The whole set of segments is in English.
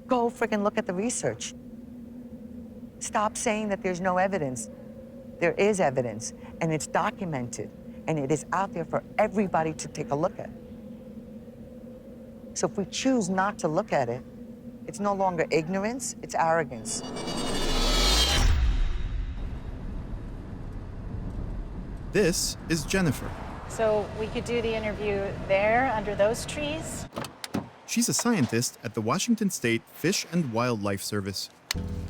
Go freaking look at the research. Stop saying that there's no evidence. There is evidence, and it's documented, and it is out there for everybody to take a look at. So if we choose not to look at it, it's no longer ignorance, it's arrogance. This is Jennifer. So we could do the interview there under those trees. She's a scientist at the Washington State Fish and Wildlife Service.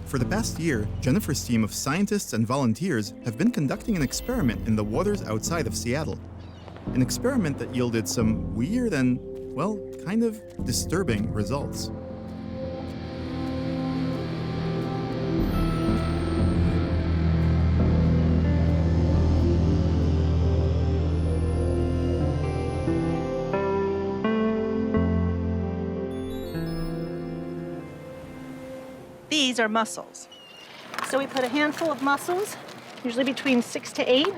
For the past year, Jennifer's team of scientists and volunteers have been conducting an experiment in the waters outside of Seattle. An experiment that yielded some weird and, well, kind of disturbing results. These are mussels. So we put a handful of mussels, usually between 6 to 8,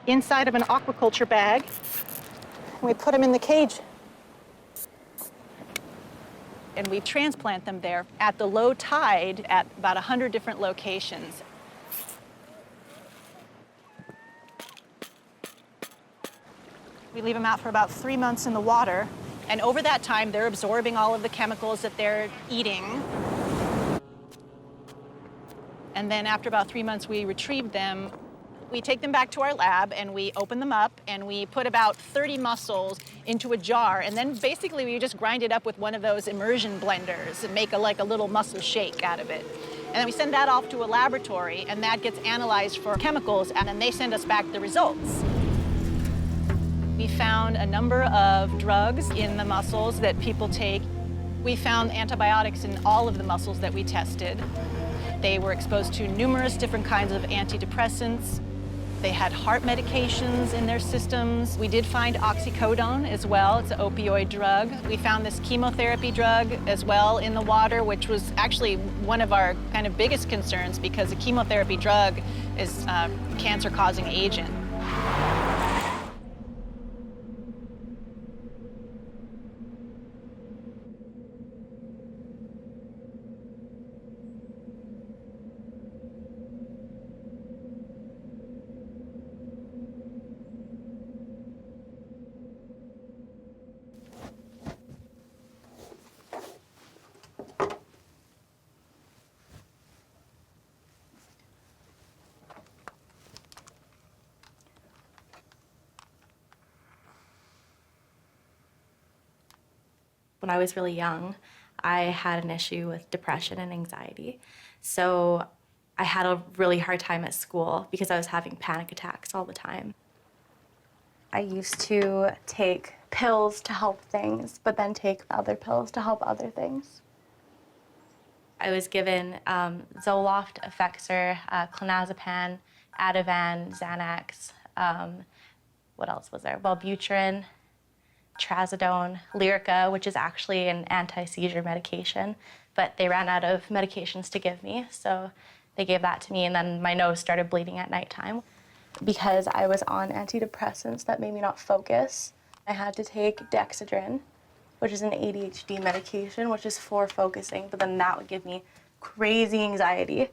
inside of an aquaculture bag. And we put them in the cage. And we transplant them there at the low tide at about 100 different locations. We leave them out for about 3 months in the water. And over that time, they're absorbing all of the chemicals that they're eating. And then after about 3 months, we retrieve them. We take them back to our lab and we open them up and we put about 30 mussels into a jar. And then basically we just grind it up with one of those immersion blenders and make like a little mussel shake out of it. And then we send that off to a laboratory and that gets analyzed for chemicals and then they send us back the results. We found a number of drugs in the mussels that people take. We found antibiotics in all of the mussels that we tested. They were exposed to numerous different kinds of antidepressants. They had heart medications in their systems. We did find oxycodone as well. It's an opioid drug. We found this chemotherapy drug as well in the water, which was actually one of our kind of biggest concerns because a chemotherapy drug is a cancer-causing agent. When I was really young, I had an issue with depression and anxiety. So I had a really hard time at school because I was having panic attacks all the time. I used to take pills to help things, but then take other pills to help other things. I was given Zoloft, Effexor, clonazepam, Ativan, Xanax, what else was there? Wellbutrin, Trazodone, Lyrica, which is actually an anti-seizure medication, but they ran out of medications to give me, so they gave that to me, and then my nose started bleeding at nighttime. Because I was on antidepressants that made me not focus, I had to take Dexedrine, which is an ADHD medication, which is for focusing, but then that would give me crazy anxiety.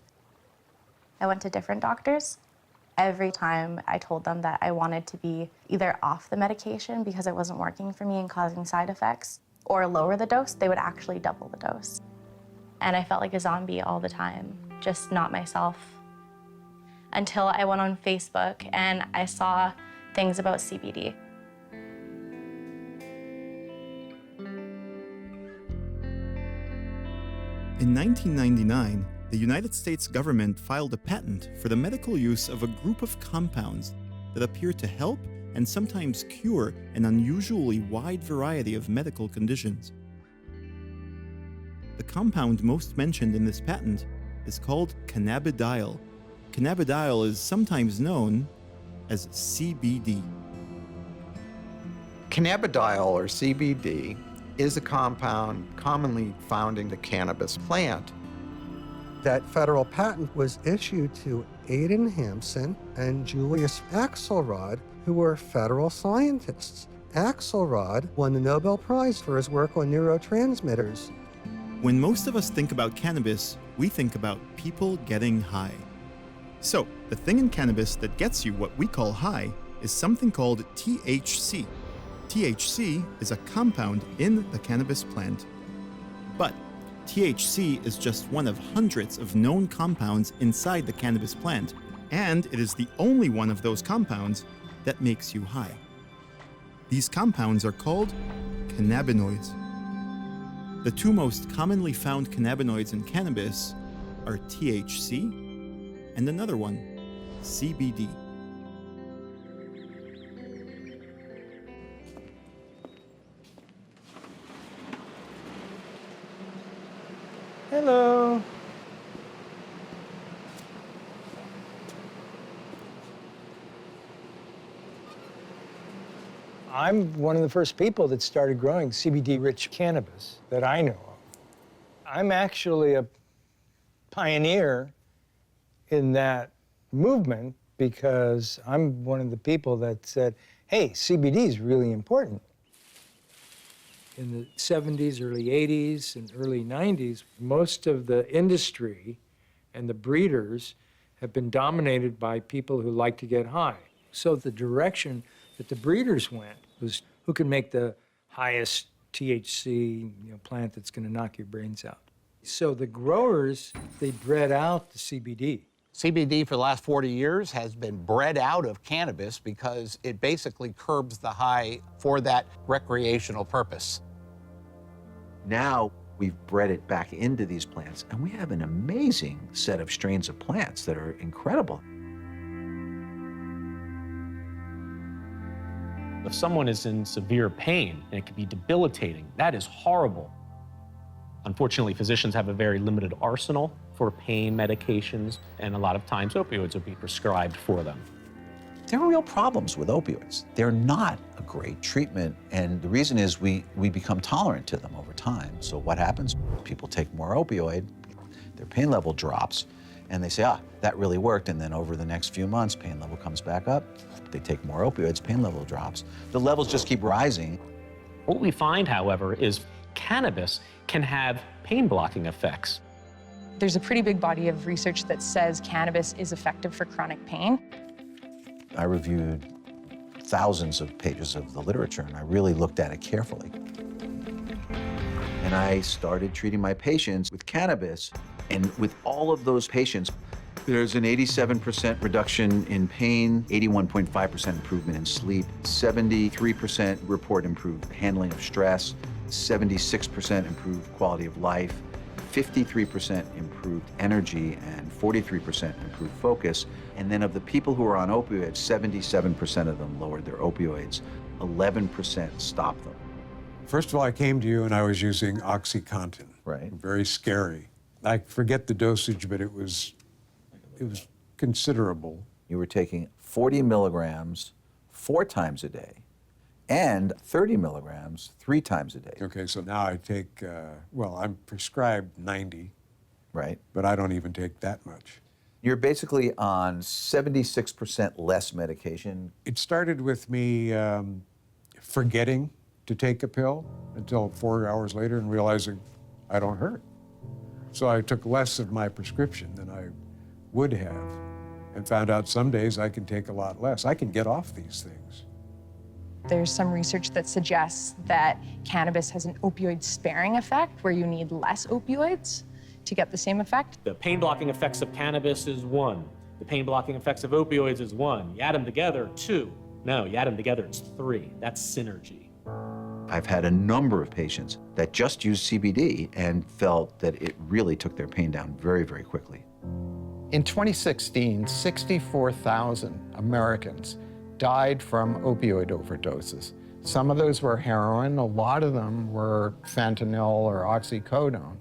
I went to different doctors. Every time I told them that I wanted to be either off the medication because it wasn't working for me and causing side effects, or lower the dose, they would actually double the dose. And I felt like a zombie all the time, just not myself. Until I went on Facebook and I saw things about CBD. In 1999, the United States government filed a patent for the medical use of a group of compounds that appear to help and sometimes cure an unusually wide variety of medical conditions. The compound most mentioned in this patent is called cannabidiol. Cannabidiol is sometimes known as CBD. Cannabidiol, or CBD, is a compound commonly found in the cannabis plant. That federal patent was issued to Aidan Hampson and Julius Axelrod, who were federal scientists. Axelrod won the Nobel Prize for his work on neurotransmitters. When most of us think about cannabis, we think about people getting high. So, the thing in cannabis that gets you what we call high is something called THC. THC is a compound in the cannabis plant. But THC is just one of hundreds of known compounds inside the cannabis plant, and it is the only one of those compounds that makes you high. These compounds are called cannabinoids. The two most commonly found cannabinoids in cannabis are THC and another one, CBD. Hello. I'm one of the first people that started growing CBD-rich cannabis that I know of. I'm actually a pioneer in that movement because I'm one of the people that said, hey, CBD is really important. In the 70s, early 80s, and early 90s, most of the industry and the breeders have been dominated by people who like to get high. So the direction that the breeders went was who can make the highest THC plant that's going to knock your brains out. So the growers, they bred out the CBD. CBD for the last 40 years has been bred out of cannabis because it basically curbs the high for that recreational purpose. Now we've bred it back into these plants, and we have an amazing set of strains of plants that are incredible. If someone is in severe pain, and it can be debilitating, that is horrible. Unfortunately, physicians have a very limited arsenal for pain medications, and a lot of times opioids will be prescribed for them. There are real problems with opioids. They're not a great treatment, and the reason is we become tolerant to them over time. So what happens? People take more opioid, their pain level drops, and they say, that really worked, and then over the next few months, pain level comes back up. They take more opioids, pain level drops. The levels just keep rising. What we find, however, is cannabis can have pain-blocking effects. There's a pretty big body of research that says cannabis is effective for chronic pain. I reviewed thousands of pages of the literature, and I really looked at it carefully. And I started treating my patients with cannabis, and with all of those patients, there's an 87% reduction in pain, 81.5% improvement in sleep, 73% report improved handling of stress, 76% improved quality of life, 53% improved energy, and 43% improved focus. And then of the people who are on opioids, 77% of them lowered their opioids, 11% stopped them. First of all, I came to you and I was using OxyContin. Right. Very scary. I forget the dosage, but it was considerable. You were taking 40 milligrams 4 times a day and 30 milligrams 3 times a day. Okay, so now I take, I'm prescribed 90. Right. But I don't even take that much. You're basically on 76% less medication. It started with me forgetting to take a pill until 4 hours later and realizing I don't hurt. So I took less of my prescription than I would have and found out some days I can take a lot less. I can get off these things. There's some research that suggests that cannabis has an opioid-sparing effect, where you need less opioids to get the same effect. The pain-blocking effects of cannabis is 1. The pain-blocking effects of opioids is 1. You add them together, 2. No, you add them together, it's 3. That's synergy. I've had a number of patients that just used CBD and felt that it really took their pain down very, very quickly. In 2016, 64,000 Americans died from opioid overdoses. Some of those were heroin, a lot of them were fentanyl or oxycodone.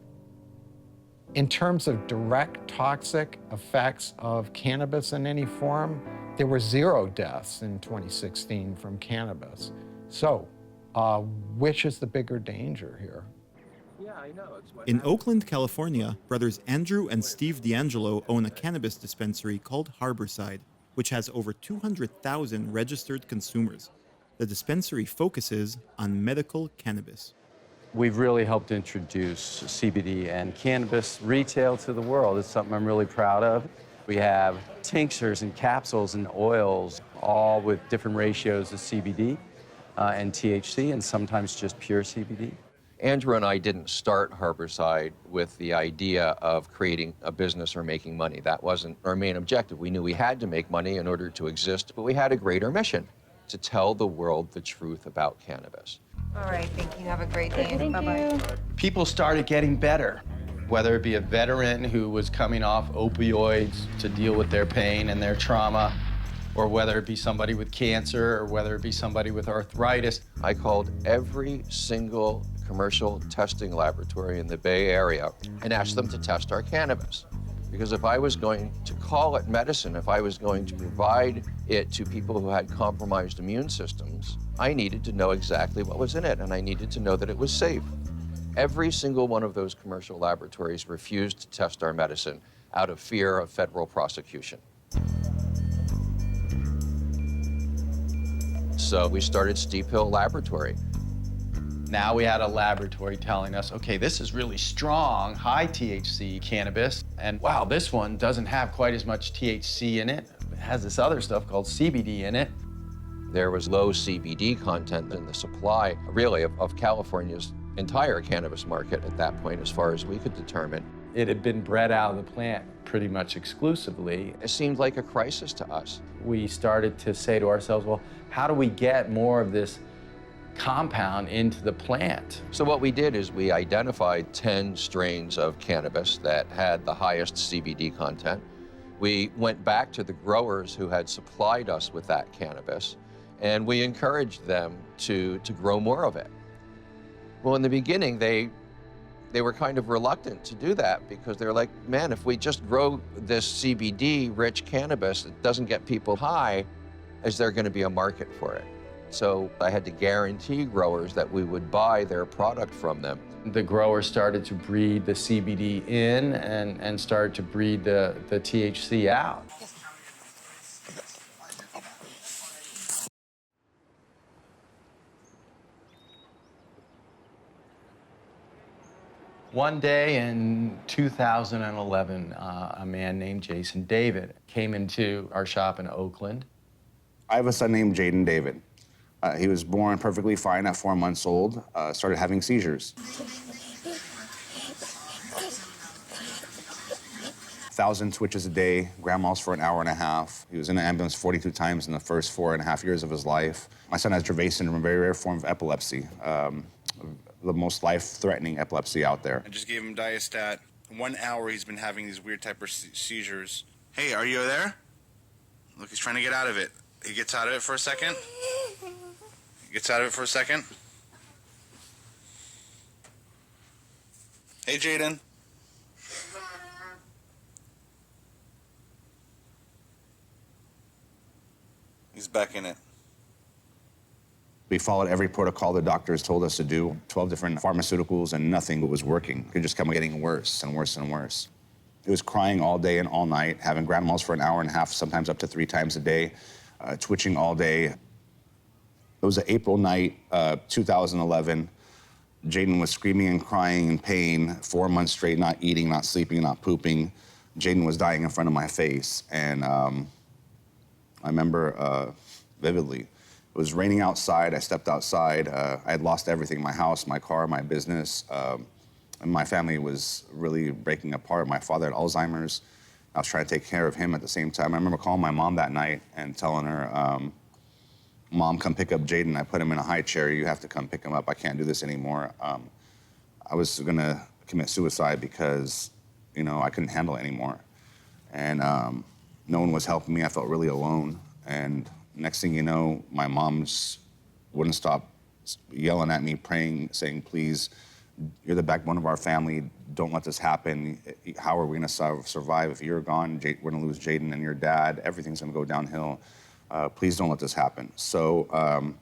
In terms of direct toxic effects of cannabis in any form, there were 0 deaths in 2016 from cannabis. So, which is the bigger danger here? In Oakland, California, brothers Andrew and Steve D'Angelo own a cannabis dispensary called Harborside, which has over 200,000 registered consumers. The dispensary focuses on medical cannabis. We've really helped introduce CBD and cannabis retail to the world. It's something I'm really proud of. We have tinctures and capsules and oils, all with different ratios of CBD and THC, and sometimes just pure CBD. Andrew and I didn't start Harborside with the idea of creating a business or making money. That wasn't our main objective. We knew we had to make money in order to exist, but we had a greater mission: to tell the world the truth about cannabis. All right, thank you. Have a great day. Bye-bye. People started getting better, whether it be a veteran who was coming off opioids to deal with their pain and their trauma, or whether it be somebody with cancer, or whether it be somebody with arthritis. I called every single commercial testing laboratory in the Bay Area and asked them to test our cannabis. Because if I was going to call it medicine, if I was going to provide it to people who had compromised immune systems, I needed to know exactly what was in it, and I needed to know that it was safe. Every single one of those commercial laboratories refused to test our medicine out of fear of federal prosecution. So we started Steep Hill Laboratory. Now we had a laboratory telling us, okay, this is really strong, high THC cannabis, and wow, this one doesn't have quite as much THC in it. It has this other stuff called CBD in it. There was low CBD content in the supply, really, of California's entire cannabis market at that point, as far as we could determine. It had been bred out of the plant pretty much exclusively. It seemed like a crisis to us. We started to say to ourselves, well, how do we get more of this compound into the plant? So what we did is we identified 10 strains of cannabis that had the highest CBD content. We went back to the growers who had supplied us with that cannabis, and we encouraged them to grow more of it. Well, in the beginning, they were kind of reluctant to do that because they're like, man, if we just grow this CBD-rich cannabis that doesn't get people high, is there going to be a market for it? So I had to guarantee growers that we would buy their product from them. The growers started to breed the CBD in and started to breed the THC out. One day in 2011, a man named Jason David came into our shop in Oakland. I have a son named Jaden David. He was born perfectly fine at 4 months old, started having seizures. 1,000 twitches a day, grand mal for an hour and a half. He was in an ambulance 42 times in the first 4.5 years of his life. My son has Dravet syndrome, a very rare form of epilepsy, the most life-threatening epilepsy out there. I just gave him Diastat. 1 hour he's been having these weird type of seizures. Hey, are you there? Look, he's trying to get out of it. He gets out of it for a second. He gets out of it for a second. Hey, Jaden. He's back in it. We followed every protocol the doctors told us to do, 12 different pharmaceuticals, and nothing was working. It just kept getting worse and worse and worse. It was crying all day and all night, having grand mal for an hour and a half, sometimes up to 3 times a day, twitching all day. It was an April night, 2011. Jaden was screaming and crying in pain, 4 months straight, not eating, not sleeping, not pooping. Jaden was dying in front of my face, and I remember vividly. It was raining outside. I stepped outside. I had lost everything, my house, my car, my business. And my family was really breaking apart. My father had Alzheimer's. I was trying to take care of him at the same time. I remember calling my mom that night and telling her, Mom, come pick up Jaden. I put him in a high chair. You have to come pick him up. I can't do this anymore. I was gonna commit suicide because, you know, I couldn't handle it anymore. And no one was helping me. I felt really alone. And next thing you know, my mom just wouldn't stop yelling at me, praying, saying, please, you're the backbone of our family. Don't let this happen. How are we gonna survive if you're gone? We're gonna lose Jaden and your dad. Everything's gonna go downhill. Please don't let this happen. So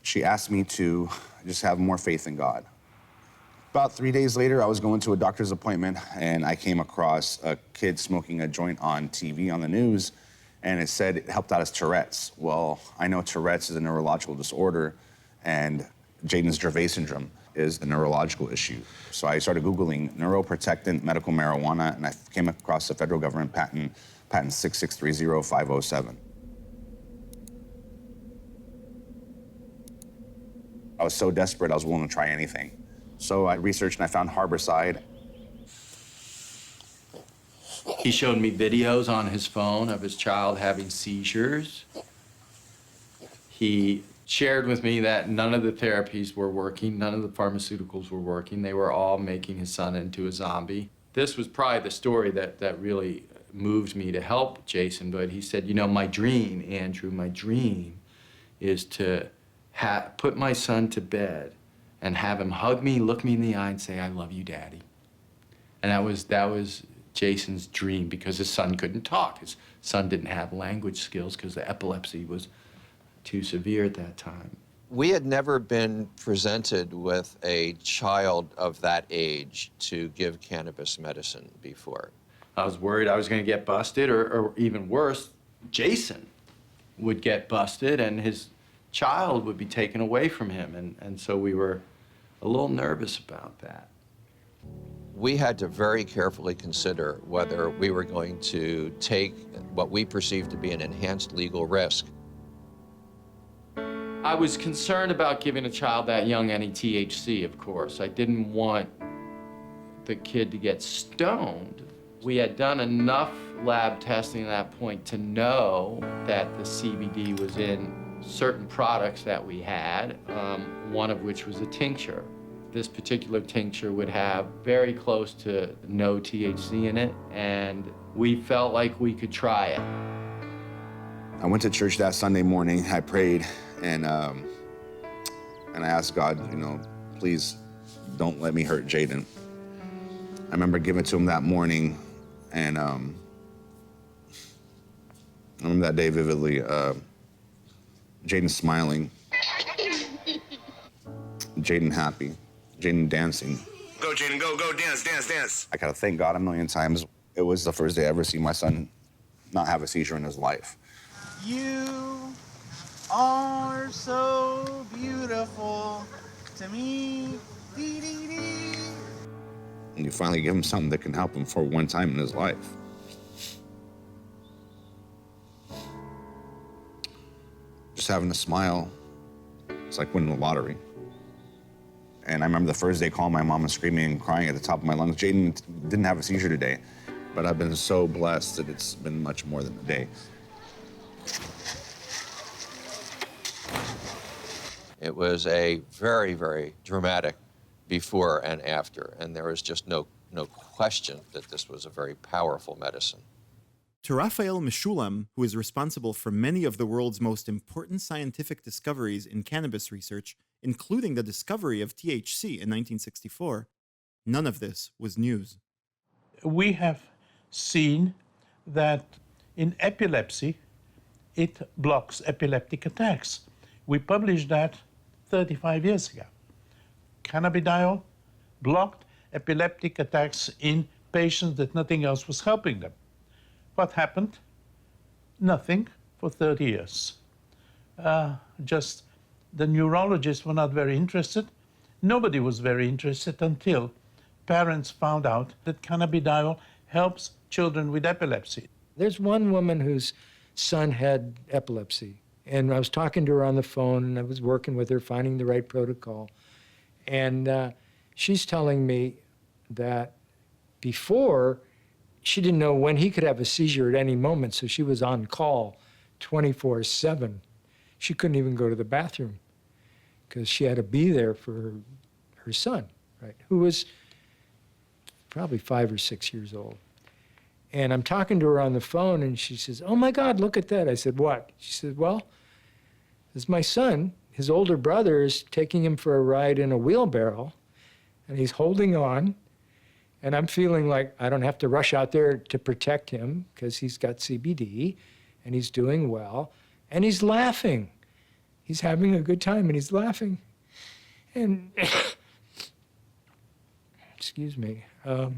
she asked me to just have more faith in God. About 3 days later, I was going to a doctor's appointment, and I came across a kid smoking a joint on TV on the news, and it said it helped out his Tourette's. Well, I know Tourette's is a neurological disorder, and Jaden's Dravet syndrome. is the neurological issue. So I started Googling neuroprotectant medical marijuana, and I came across the federal government patent 6630507. I was so desperate, I was willing to try anything. So I researched and I found Harborside. He showed me videos on his phone of his child having seizures. He shared with me that none of the therapies were working, none of the pharmaceuticals were working. They were all making his son into a zombie. This was probably the story that really moved me to help Jason, but he said, you know, my dream, Andrew, my dream is to put my son to bed and have him hug me, look me in the eye and say, I love you, Daddy. And that was Jason's dream, because his son couldn't talk. His son didn't have language skills because the epilepsy was too severe at that time. We had never been presented with a child of that age to give cannabis medicine before. I was worried I was going to get busted, or even worse, Jason would get busted and his child would be taken away from him. And so we were a little nervous about that. We had to very carefully consider whether we were going to take what we perceived to be an enhanced legal risk. I was concerned about giving a child that young any THC, of course. I didn't want the kid to get stoned. We had done enough lab testing at that point to know that the CBD was in certain products that we had, one of which was a tincture. This particular tincture would have very close to no THC in it, and we felt like we could try it. I went to church that Sunday morning. I prayed, and I asked God, you know, please don't let me hurt Jaden. I remember giving it to him that morning, and I remember that day vividly. Jaden smiling, Jaden happy, Jaden dancing. Go, Jaden, go, dance, dance, dance. I gotta thank God a million times. It was the first day I ever seen my son not have a seizure in his life. You are so beautiful to me. Dee, dee, dee. And you finally give him something that can help him for one time in his life. Just having a smile, it's like winning the lottery. And I remember the first day calling my mom and screaming and crying at the top of my lungs. Jaden didn't have a seizure today, but I've been so blessed that it's been much more than a day. It was a very, very dramatic before and after, and there was just no question that this was a very powerful medicine. To Raphael Meshulam, who is responsible for many of the world's most important scientific discoveries in cannabis research, including the discovery of THC in 1964, none of this was news. We have seen that in epilepsy, it blocks epileptic attacks. We published that 35 years ago. Cannabidiol blocked epileptic attacks in patients that nothing else was helping them. What happened? Nothing for 30 years. Just the neurologists were not very interested. Nobody was very interested until parents found out that cannabidiol helps children with epilepsy. There's one woman whose son had epilepsy, and I was talking to her on the phone, and I was working with her, finding the right protocol. And she's telling me that before, she didn't know when he could have a seizure at any moment, so she was on call 24/7. She couldn't even go to the bathroom because she had to be there for her son, right, who was probably 5 or 6 years old. And I'm talking to her on the phone, and she says, "Oh my God, look at that." I said, "What?" She said, "Well, this is my son. His older brother is taking him for a ride in a wheelbarrow, and he's holding on. And I'm feeling like I don't have to rush out there to protect him because he's got CBD and he's doing well and he's laughing. He's having a good time and he's laughing." And, excuse me, I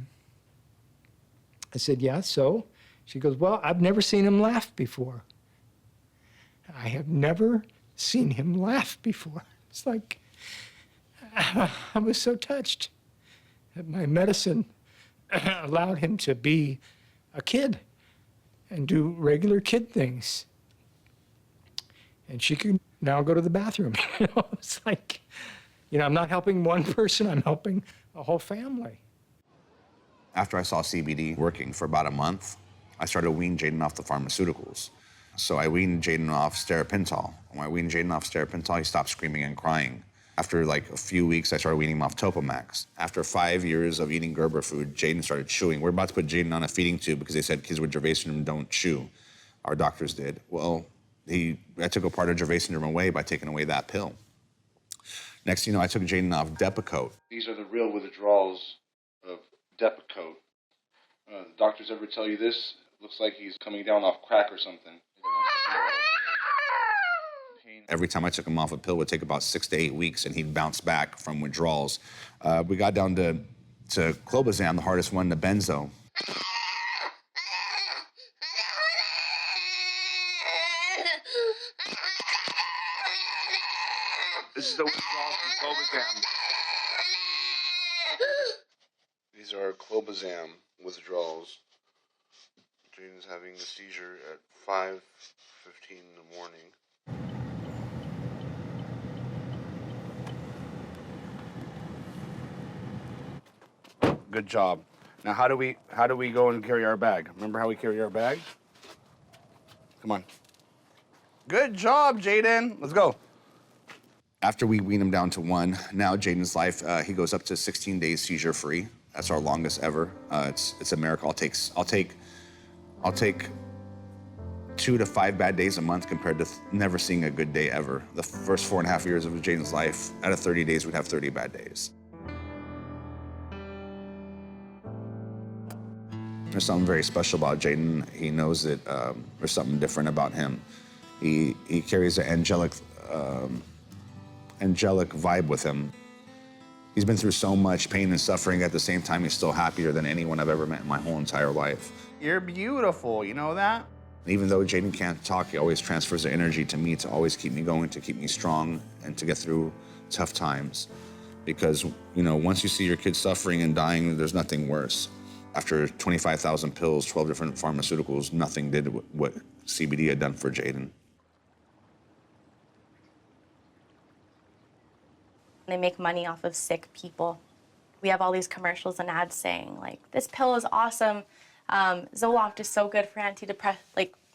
said, "Yeah, so?" She goes, "Well, I've never seen him laugh before. I have never seen him laugh before." It's like, I was so touched that my medicine allowed him to be a kid and do regular kid things. And she could now go to the bathroom. It's like, I'm not helping one person, I'm helping a whole family. After I saw CBD working for about a month, I started weaning Jaden off the pharmaceuticals. So I weaned Jaden off stiripintal. When I weaned Jaden off stiripintal, he stopped screaming and crying. After like a few weeks, I started weaning him off Topamax. After 5 years of eating Gerber food, Jaden started chewing. We're about to put Jaden on a feeding tube because they said kids with Dravet syndrome don't chew. Our doctors did. Well, I took a part of Dravet syndrome away by taking away that pill. Next thing you know, I took Jaden off Depakote. These are the real withdrawals of Depakote. The doctors ever tell you this? Looks like he's coming down off crack or something. Every time I took him off a pill, it would take about 6 to 8 weeks, and he'd bounce back from withdrawals. We got down to clobazam, the hardest one, the benzo. This is the withdrawal from clobazam. These are clobazam withdrawals. Jaden's having a seizure at 5:15 in the morning. Good job. Now, how do we go and carry our bag? Remember how we carry our bag? Come on. Good job, Jaden. Let's go. After we wean him down to 1, now Jaden's life, he goes up to 16 days seizure-free. That's our longest ever. It's a miracle. I'll take 2 to 5 bad days a month compared to never seeing a good day ever. The first 4.5 years of Jaden's life, out of 30 days, we'd have 30 bad days. There's something very special about Jaden. He knows that there's something different about him. He carries an angelic vibe with him. He's been through so much pain and suffering. At the same time, he's still happier than anyone I've ever met in my whole entire life. You're beautiful, you know that? Even though Jaden can't talk, he always transfers the energy to me to always keep me going, to keep me strong, and to get through tough times. Because, once you see your kid suffering and dying, there's nothing worse. After 25,000 pills, 12 different pharmaceuticals, nothing did what CBD had done for Jaden. They make money off of sick people. We have all these commercials and ads saying, like, this pill is awesome. Zoloft is so good for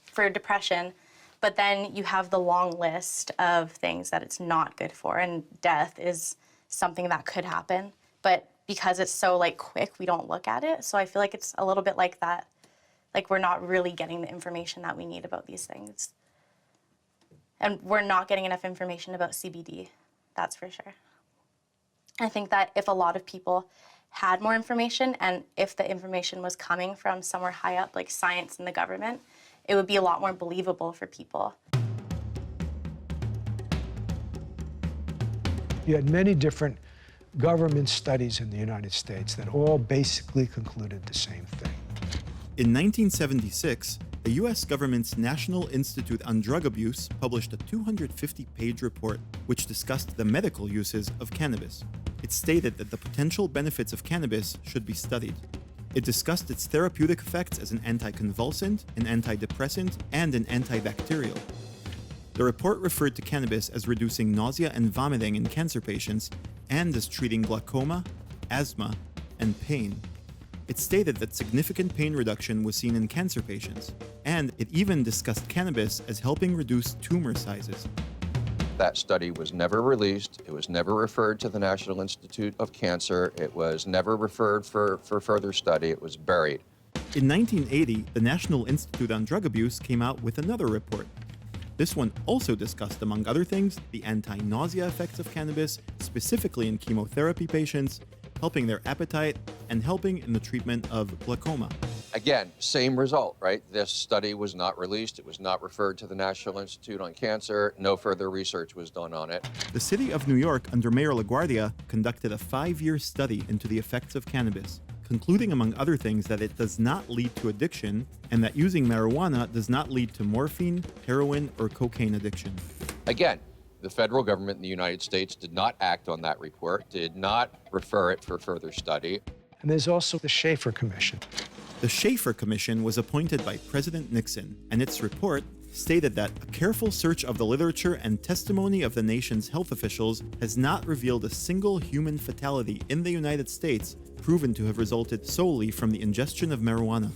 for depression. But then you have the long list of things that it's not good for, and death is something that could happen. But because it's so quick, we don't look at it. So I feel like it's a little bit like that. Like, we're not really getting the information that we need about these things. And we're not getting enough information about CBD, that's for sure. I think that if a lot of people had more information, and if the information was coming from somewhere high up, like science and the government, it would be a lot more believable for people. You had many different government studies in the United States that all basically concluded the same thing. In 1976, the U.S. government's National Institute on Drug Abuse published a 250-page report which discussed the medical uses of cannabis. It stated that the potential benefits of cannabis should be studied. It discussed its therapeutic effects as an anticonvulsant, an antidepressant, and an antibacterial. The report referred to cannabis as reducing nausea and vomiting in cancer patients and as treating glaucoma, asthma, and pain. It stated that significant pain reduction was seen in cancer patients, and it even discussed cannabis as helping reduce tumor sizes. That study was never released. It was never referred to the National Institute of Cancer. It was never referred for further study. It was buried. In 1980, the National Institute on Drug Abuse came out with another report. This one also discussed, among other things, the anti-nausea effects of cannabis, specifically in chemotherapy patients, helping their appetite, and helping in the treatment of glaucoma. Again, same result, right? This study was not released. It was not referred to the National Institute on Cancer. No further research was done on it. The city of New York, under Mayor LaGuardia, conducted a 5-year study into the effects of cannabis, concluding, among other things, that it does not lead to addiction and that using marijuana does not lead to morphine, heroin, or cocaine addiction. Again, The federal government in the United States did not act on that report, did not refer it for further study. And there's also the Schaefer Commission. The Schaefer Commission was appointed by President Nixon, and its report stated that a careful search of the literature and testimony of the nation's health officials has not revealed a single human fatality in the United States proven to have resulted solely from the ingestion of marijuana,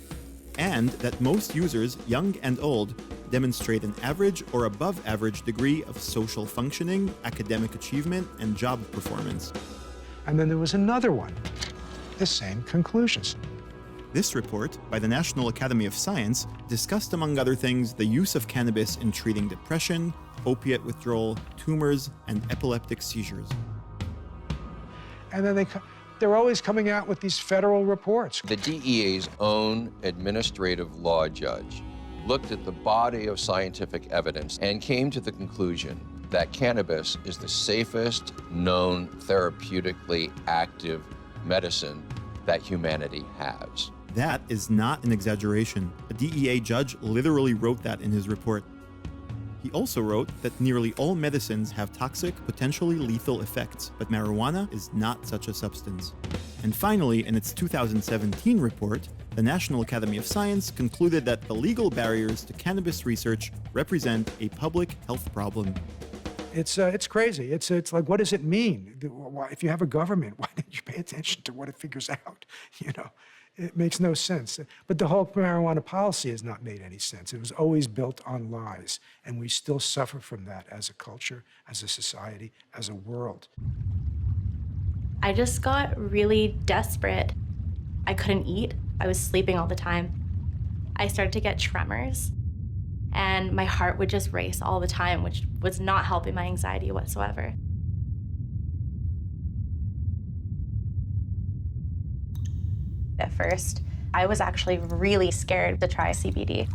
and that most users, young and old, demonstrate an average or above average degree of social functioning, academic achievement, and job performance. And then there was another one, the same conclusions. This report, by the National Academy of Science, discussed, among other things, the use of cannabis in treating depression, opiate withdrawal, tumors, and epileptic seizures. And then they're always coming out with these federal reports. The DEA's own administrative law judge looked at the body of scientific evidence and came to the conclusion that cannabis is the safest known therapeutically active medicine that humanity has. That is not an exaggeration. A DEA judge literally wrote that in his report. He also wrote that nearly all medicines have toxic, potentially lethal effects, but marijuana is not such a substance. And finally, in its 2017 report, the National Academy of Science concluded that the legal barriers to cannabis research represent a public health problem. It's crazy. It's like, what does it mean? If you have a government, why didn't you pay attention to what it figures out? You know, it makes no sense. But the whole marijuana policy has not made any sense. It was always built on lies, and we still suffer from that as a culture, as a society, as a world. I just got really desperate. I couldn't eat. I was sleeping all the time. I started to get tremors, and my heart would just race all the time, which was not helping my anxiety whatsoever. At first, I was actually really scared to try CBD.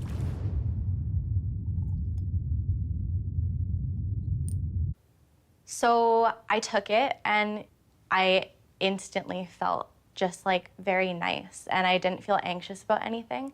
So I took it, and I instantly felt just like very nice, and I didn't feel anxious about anything.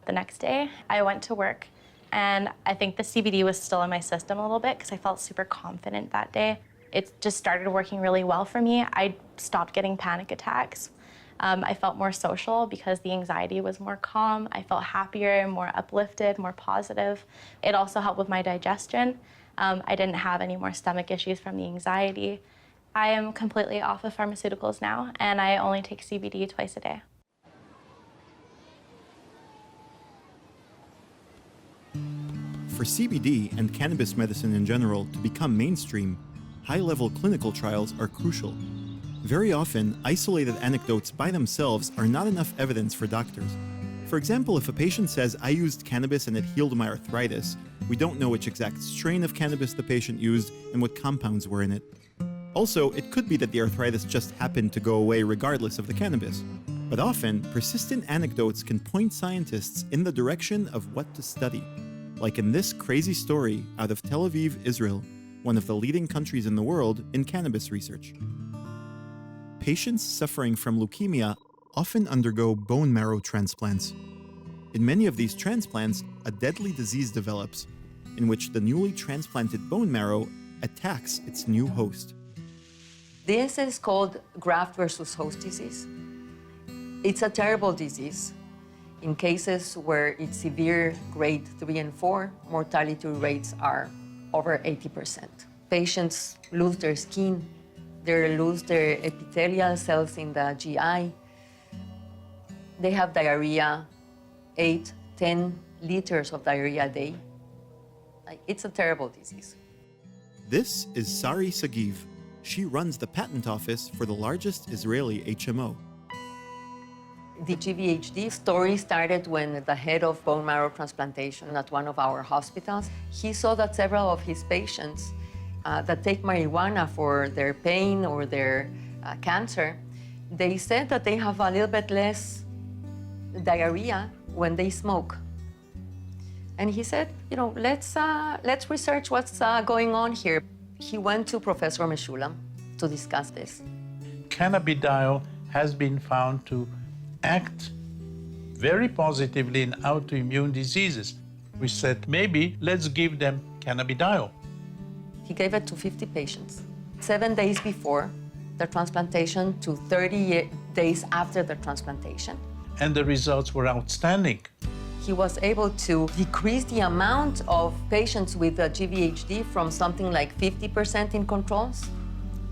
The next day, I went to work, and I think the CBD was still in my system a little bit because I felt super confident that day. It just started working really well for me. I stopped getting panic attacks. I felt more social because the anxiety was more calm. I felt happier, more uplifted, more positive. It also helped with my digestion. I didn't have any more stomach issues from the anxiety. I am completely off of pharmaceuticals now, and I only take CBD twice a day. For CBD and cannabis medicine in general to become mainstream, high-level clinical trials are crucial. Very often, isolated anecdotes by themselves are not enough evidence for doctors. For example, if a patient says, "I used cannabis and it healed my arthritis," we don't know which exact strain of cannabis the patient used and what compounds were in it. Also, it could be that the arthritis just happened to go away regardless of the cannabis. But often, persistent anecdotes can point scientists in the direction of what to study, like in this crazy story out of Tel Aviv, Israel, one of the leading countries in the world in cannabis research. Patients suffering from leukemia often undergo bone marrow transplants. In many of these transplants, a deadly disease develops, in which the newly transplanted bone marrow attacks its new host. This is called graft versus host disease. It's a terrible disease. In cases where it's severe, grade 3 and 4, mortality rates are over 80%. Patients lose their skin, they lose their epithelial cells in the GI. They have diarrhea, 8, 10 liters of diarrhea a day. It's a terrible disease. This is Sari Sagiv. She runs the patent office for the largest Israeli HMO. The GVHD story started when the head of bone marrow transplantation at one of our hospitals, he saw that several of his patients that take marijuana for their pain or their cancer, they said that they have a little bit less diarrhea when they smoke. And he said, you know, let's research what's going on here. He went to Professor Meshulam to discuss this. Cannabidiol has been found to act very positively in autoimmune diseases. We said, maybe let's give them cannabidiol. He gave it to 50 patients. 7 days before the transplantation to 30 days after the transplantation. And the results were outstanding. He was able to decrease the amount of patients with GVHD from something like 50% in controls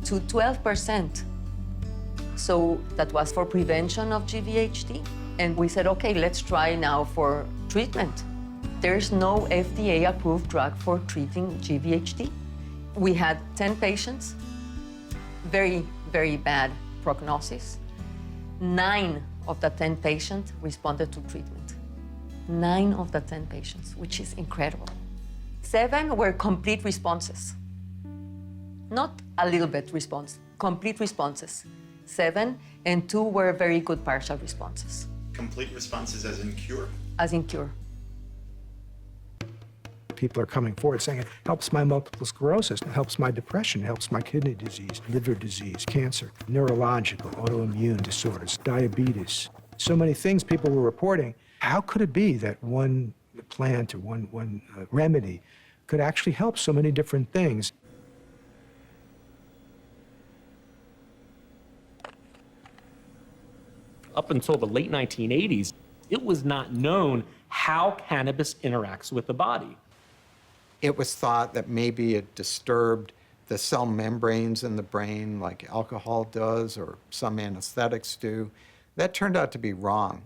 to 12%. So that was for prevention of GVHD. And we said, okay, let's try now for treatment. There's no FDA-approved drug for treating GVHD. We had 10 patients, very, very bad prognosis. 9 of the 10 patients responded to treatment. 9 of the 10 patients, which is incredible. 7 were complete responses. Not a little bit response, complete responses. 7, and 2 were very good partial responses. Complete responses as in cure? As in cure. People are coming forward saying it helps my multiple sclerosis, it helps my depression, it helps my kidney disease, liver disease, cancer, neurological, autoimmune disorders, diabetes. So many things people were reporting. How could it be that one plant or one remedy could actually help so many different things? Up until the late 1980s, it was not known how cannabis interacts with the body. It was thought that maybe it disturbed the cell membranes in the brain like alcohol does or some anesthetics do. That turned out to be wrong.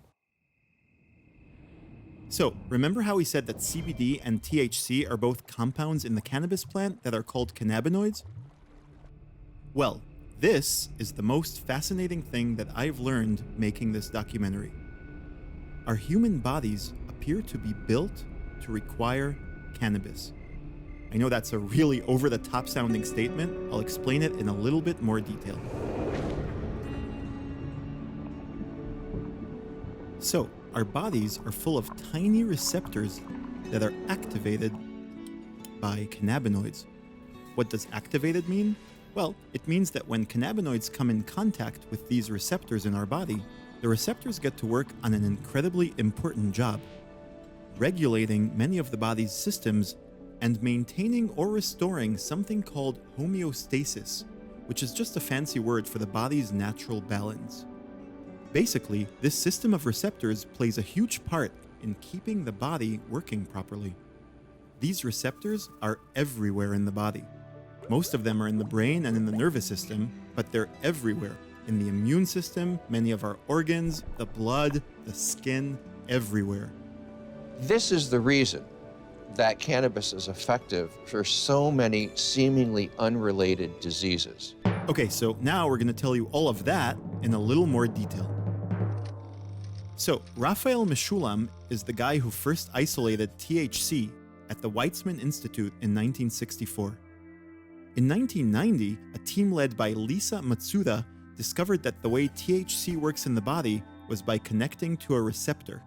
So, remember how we said that CBD and THC are both compounds in the cannabis plant that are called cannabinoids? Well, this is the most fascinating thing that I've learned making this documentary. Our human bodies appear to be built to require cannabis. I know that's a really over-the-top sounding statement. I'll explain it in a little bit more detail. So, our bodies are full of tiny receptors that are activated by cannabinoids. What does activated mean? Well, it means that when cannabinoids come in contact with these receptors in our body, the receptors get to work on an incredibly important job, regulating many of the body's systems and maintaining or restoring something called homeostasis, which is just a fancy word for the body's natural balance. Basically, this system of receptors plays a huge part in keeping the body working properly. These receptors are everywhere in the body. Most of them are in the brain and in the nervous system, but they're everywhere. In the immune system, many of our organs, the blood, the skin, everywhere. This is the reason that cannabis is effective for so many seemingly unrelated diseases. Okay, so now we're going to tell you all of that in a little more detail. So, Raphael Meshulam is the guy who first isolated THC at the Weizmann Institute in 1964. In 1990, a team led by Lisa Matsuda discovered that the way THC works in the body was by connecting to a receptor.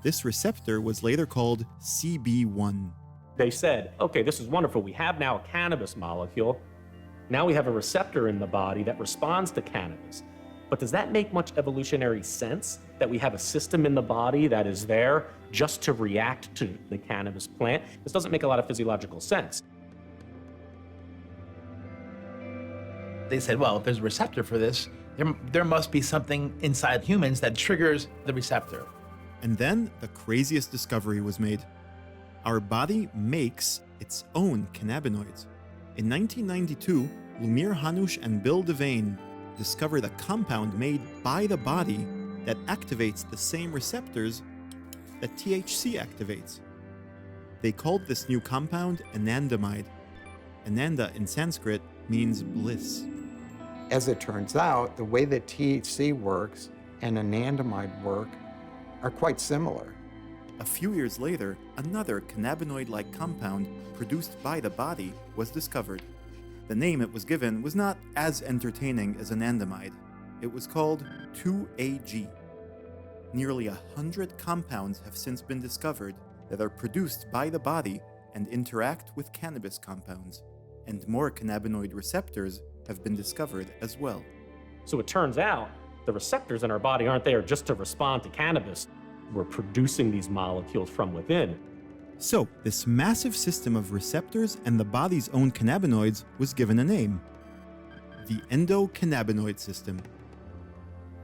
This receptor was later called CB1. They said, okay, this is wonderful. We have now a cannabis molecule. Now we have a receptor in the body that responds to cannabis. But does that make much evolutionary sense that we have a system in the body that is there just to react to the cannabis plant? This doesn't make a lot of physiological sense. They said, well, if there's a receptor for this, there must be something inside humans that triggers the receptor. And then the craziest discovery was made. Our body makes its own cannabinoids. In 1992, Lumir Hanush and Bill Devane discovered a compound made by the body that activates the same receptors that THC activates. They called this new compound anandamide. Ananda in Sanskrit means bliss. As it turns out, the way that THC works and anandamide work are quite similar. A few years later, another cannabinoid-like compound produced by the body was discovered. The name it was given was not as entertaining as anandamide. It was called 2-AG. Nearly 100 compounds have since been discovered that are produced by the body and interact with cannabis compounds, and more cannabinoid receptors have been discovered as well. So it turns out the receptors in our body aren't there just to respond to cannabis. We're producing these molecules from within. So, this massive system of receptors and the body's own cannabinoids was given a name: the endocannabinoid system.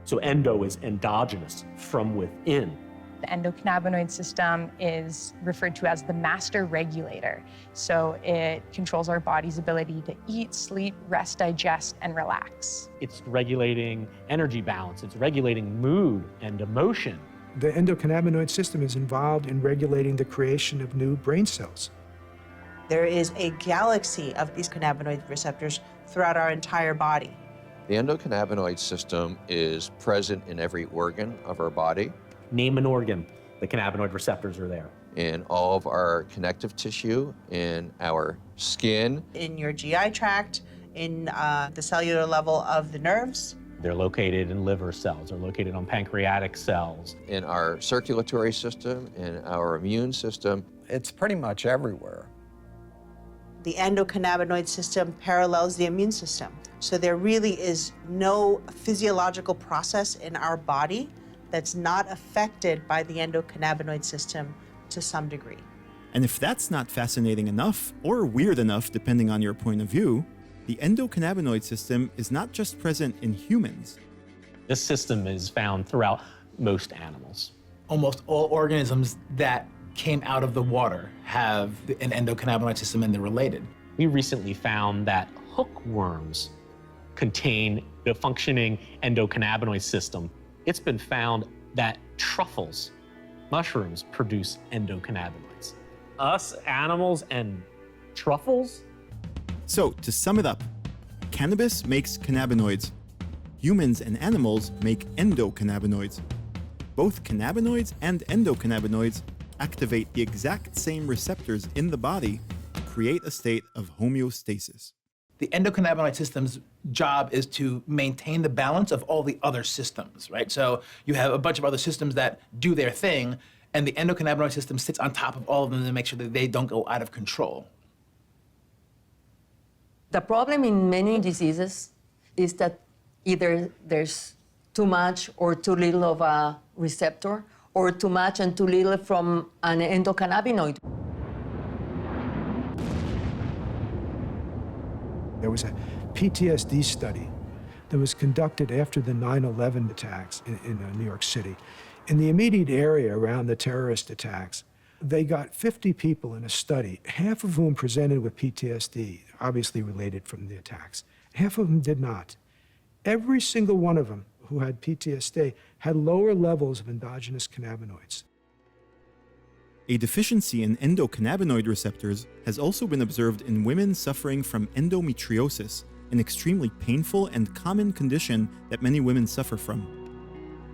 So endo is endogenous, from within. The endocannabinoid system is referred to as the master regulator. So it controls our body's ability to eat, sleep, rest, digest, and relax. It's regulating energy balance, it's regulating mood and emotion. The endocannabinoid system is involved in regulating the creation of new brain cells. There is a galaxy of these cannabinoid receptors throughout our entire body. The endocannabinoid system is present in every organ of our body. Name an organ, the cannabinoid receptors are there. In all of our connective tissue, in our skin. In your GI tract, in the cellular level of the nerves. They're located in liver cells, they're located on pancreatic cells. In our circulatory system, in our immune system. It's pretty much everywhere. The endocannabinoid system parallels the immune system. So there really is no physiological process in our body that's not affected by the endocannabinoid system to some degree. And if that's not fascinating enough, or weird enough depending on your point of view, the endocannabinoid system is not just present in humans. This system is found throughout most animals. Almost all organisms that came out of the water have an endocannabinoid system and they're related. We recently found that hookworms contain a functioning endocannabinoid system. It's been found that truffles, mushrooms, produce endocannabinoids. Us, animals, and truffles? So, to sum it up, cannabis makes cannabinoids. Humans and animals make endocannabinoids. Both cannabinoids and endocannabinoids activate the exact same receptors in the body to create a state of homeostasis. The endocannabinoid system's job is to maintain the balance of all the other systems, right? So you have a bunch of other systems that do their thing, and the endocannabinoid system sits on top of all of them to make sure that they don't go out of control. The problem in many diseases is that either there's too much or too little of a receptor, or too much and too little from an endocannabinoid. There was a PTSD study that was conducted after the 9/11 attacks in New York City. In the immediate area around the terrorist attacks, they got 50 people in a study, half of whom presented with PTSD, obviously related from the attacks. Half of them did not. Every single one of them who had PTSD had lower levels of endogenous cannabinoids. A deficiency in endocannabinoid receptors has also been observed in women suffering from endometriosis, an extremely painful and common condition that many women suffer from.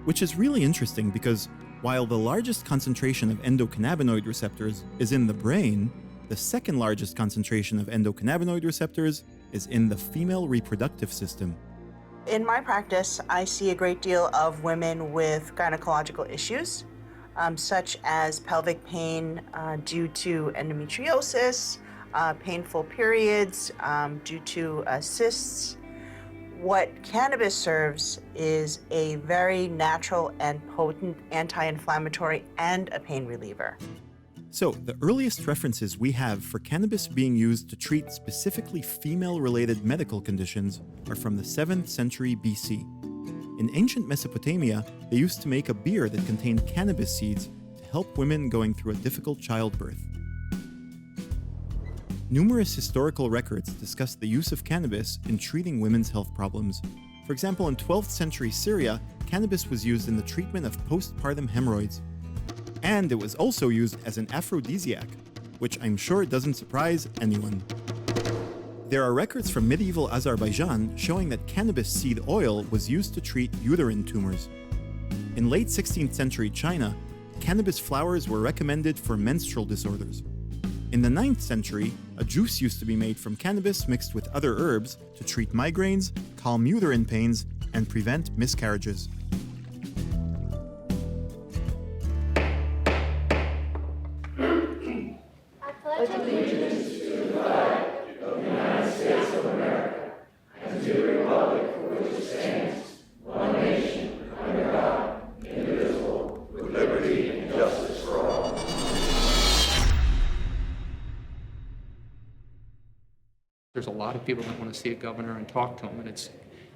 Which is really interesting because while the largest concentration of endocannabinoid receptors is in the brain, the second largest concentration of endocannabinoid receptors is in the female reproductive system. In my practice, I see a great deal of women with gynecological issues, such as pelvic pain due to endometriosis, painful periods due to cysts. What cannabis serves is a very natural and potent anti-inflammatory and a pain reliever. So, the earliest references we have for cannabis being used to treat specifically female-related medical conditions are from the 7th century BC. In ancient Mesopotamia, they used to make a beer that contained cannabis seeds to help women going through a difficult childbirth. Numerous historical records discuss the use of cannabis in treating women's health problems. For example, in 12th century Syria, cannabis was used in the treatment of postpartum hemorrhoids. And it was also used as an aphrodisiac, which I'm sure doesn't surprise anyone. There are records from medieval Azerbaijan showing that cannabis seed oil was used to treat uterine tumors. In late 16th century China, cannabis flowers were recommended for menstrual disorders. In the 9th century, a juice used to be made from cannabis mixed with other herbs to treat migraines, calm uterine pains, and prevent miscarriages. There's a lot of people that want to see a governor and talk to him, and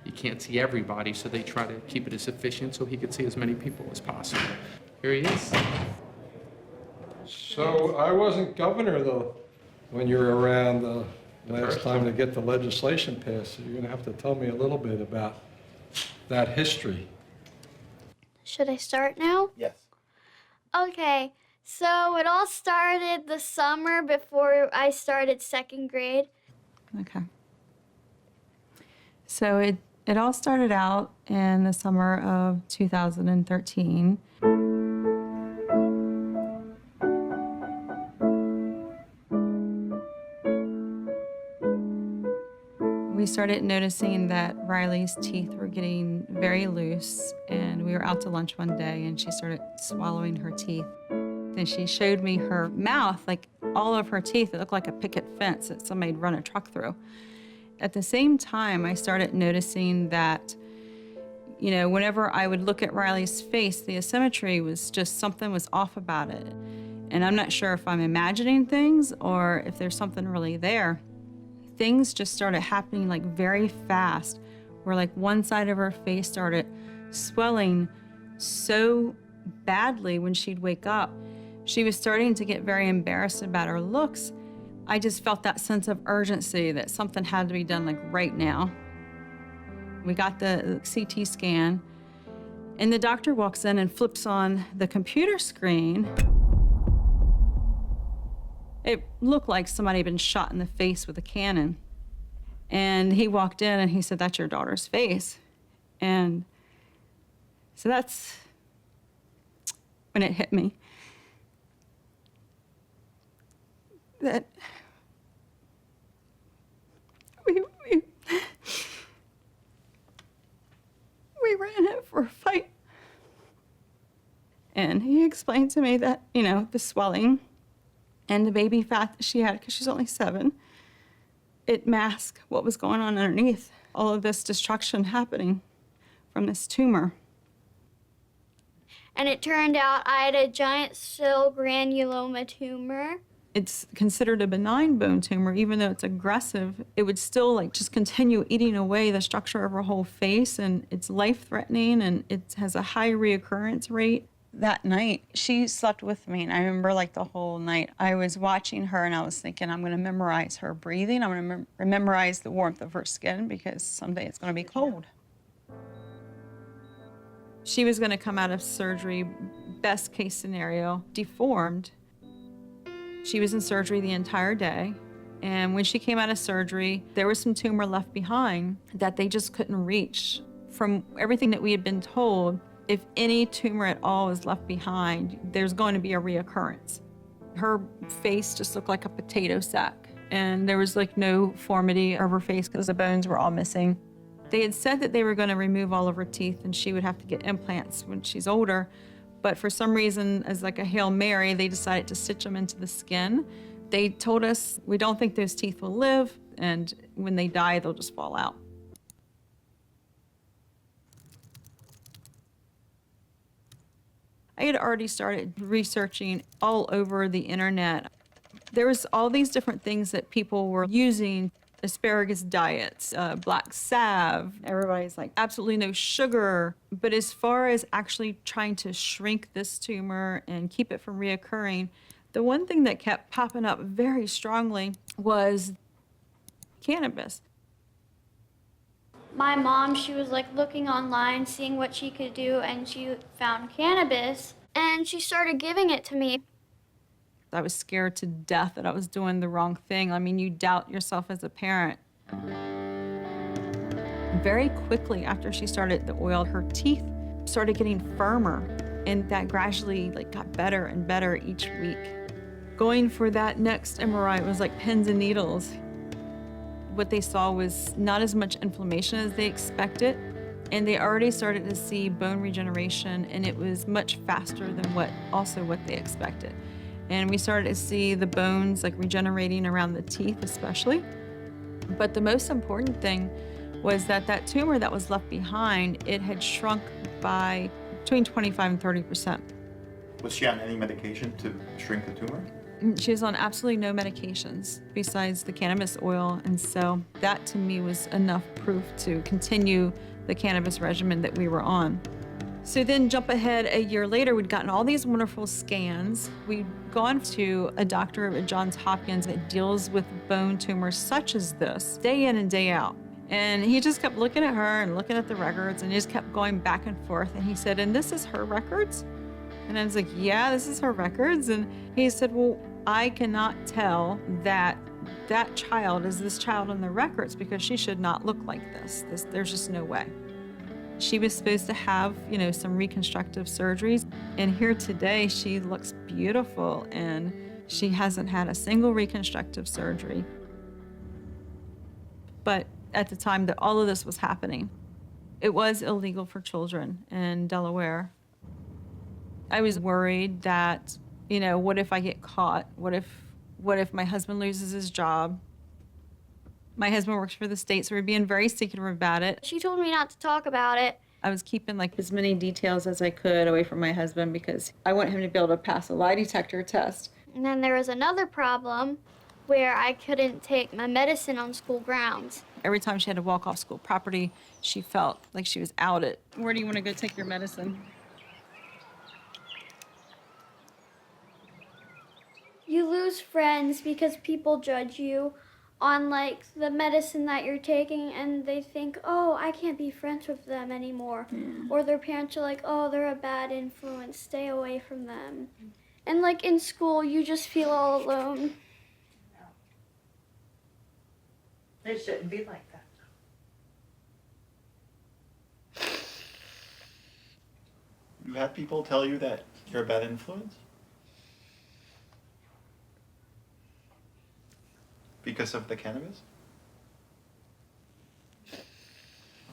you can't see everybody, so they try to keep it as efficient so he could see as many people as possible. Here he is. So I wasn't governor, though, when you were around the last time to get the legislation passed. So you're going to have to tell me a little bit about that history. Should I start now? Yes. Okay, so it all started the summer before I started second grade. Okay. So it all started out in the summer of 2013. We started noticing that Riley's teeth were getting very loose, and we were out to lunch one day and she started swallowing her teeth. Then she showed me her mouth, like all of her teeth. It looked like a picket fence that somebody had run a truck through. At the same time, I started noticing that, you know, whenever I would look at Riley's face, the asymmetry was just something was off about it. And I'm not sure if I'm imagining things or if there's something really there. Things just started happening like very fast, where like one side of her face started swelling so badly when she'd wake up. She was starting to get very embarrassed about her looks. I just felt that sense of urgency that something had to be done like right now. We got the CT scan, and the doctor walks in and flips on the computer screen. It looked like somebody had been shot in the face with a cannon. And he walked in and he said, "That's your daughter's face." And so that's when it hit me. That we ran it for a fight. And he explained to me that, you know, the swelling and the baby fat that she had, because she's only 7, it masked what was going on underneath. All of this destruction happening from this tumor. And it turned out I had a giant cell granuloma tumor. It's considered a benign bone tumor, even though it's aggressive. It would still like just continue eating away the structure of her whole face, and it's life-threatening, and it has a high reoccurrence rate. That night, she slept with me, and I remember like the whole night, I was watching her and I was thinking, I'm gonna memorize her breathing. I'm gonna memorize the warmth of her skin because someday it's gonna be cold. She was gonna come out of surgery, best case scenario, deformed. She was in surgery the entire day. And when she came out of surgery, there was some tumor left behind that they just couldn't reach. From everything that we had been told, if any tumor at all is left behind, there's going to be a reoccurrence. Her face just looked like a potato sack, and there was like no formity of her face because the bones were all missing. They had said that they were going to remove all of her teeth and she would have to get implants when she's older, but for some reason, as like a Hail Mary, they decided to stitch them into the skin. They told us, we don't think those teeth will live, and when they die, they'll just fall out. I had already started researching all over the internet. There was all these different things that people were using, asparagus diets, black salve. Everybody's like, absolutely no sugar. But as far as actually trying to shrink this tumor and keep it from reoccurring, the one thing that kept popping up very strongly was cannabis. My mom, she was like looking online, seeing what she could do, and she found cannabis, and she started giving it to me. I was scared to death that I was doing the wrong thing. I mean, you doubt yourself as a parent. Very quickly after she started the oil, her teeth started getting firmer, and that gradually like got better and better each week. Going for that next MRI was like pins and needles. What they saw was not as much inflammation as they expected, and they already started to see bone regeneration, and it was much faster than what they expected. And we started to see the bones like regenerating around the teeth especially. But the most important thing was that that tumor that was left behind, it had shrunk by between 25 and 30%. Was she on any medication to shrink the tumor? She was on absolutely no medications besides the cannabis oil, and so that to me was enough proof to continue the cannabis regimen that we were on. So then jump ahead a year later, we'd gotten all these wonderful scans. We'd gone to a doctor at Johns Hopkins that deals with bone tumors such as this, day in and day out. And he just kept looking at her and looking at the records, and he just kept going back and forth. And he said, "And this is her records?" And I was like, "Yeah, this is her records." And he said, "Well, I cannot tell that that child is this child in the records because she should not look like this. There's just no way." She was supposed to have, some reconstructive surgeries. And here today, she looks beautiful, and she hasn't had a single reconstructive surgery. But at the time that all of this was happening, it was illegal for children in Delaware. I was worried that, what if I get caught? What if my husband loses his job? My husband works for the state, so we're being very secretive about it. She told me not to talk about it. I was keeping as many details as I could away from my husband because I want him to be able to pass a lie detector test. And then there was another problem where I couldn't take my medicine on school grounds. Every time she had to walk off school property, she felt like she was outed. Where do you want to go take your medicine? You lose friends because people judge you on the medicine that you're taking, and they think, "Oh, I can't be friends with them anymore." Or their parents are like, "Oh, they're a bad influence, stay away from them." And in school, you just feel all alone. It shouldn't be like that. You had people tell you that you're a bad influence? Because of the cannabis?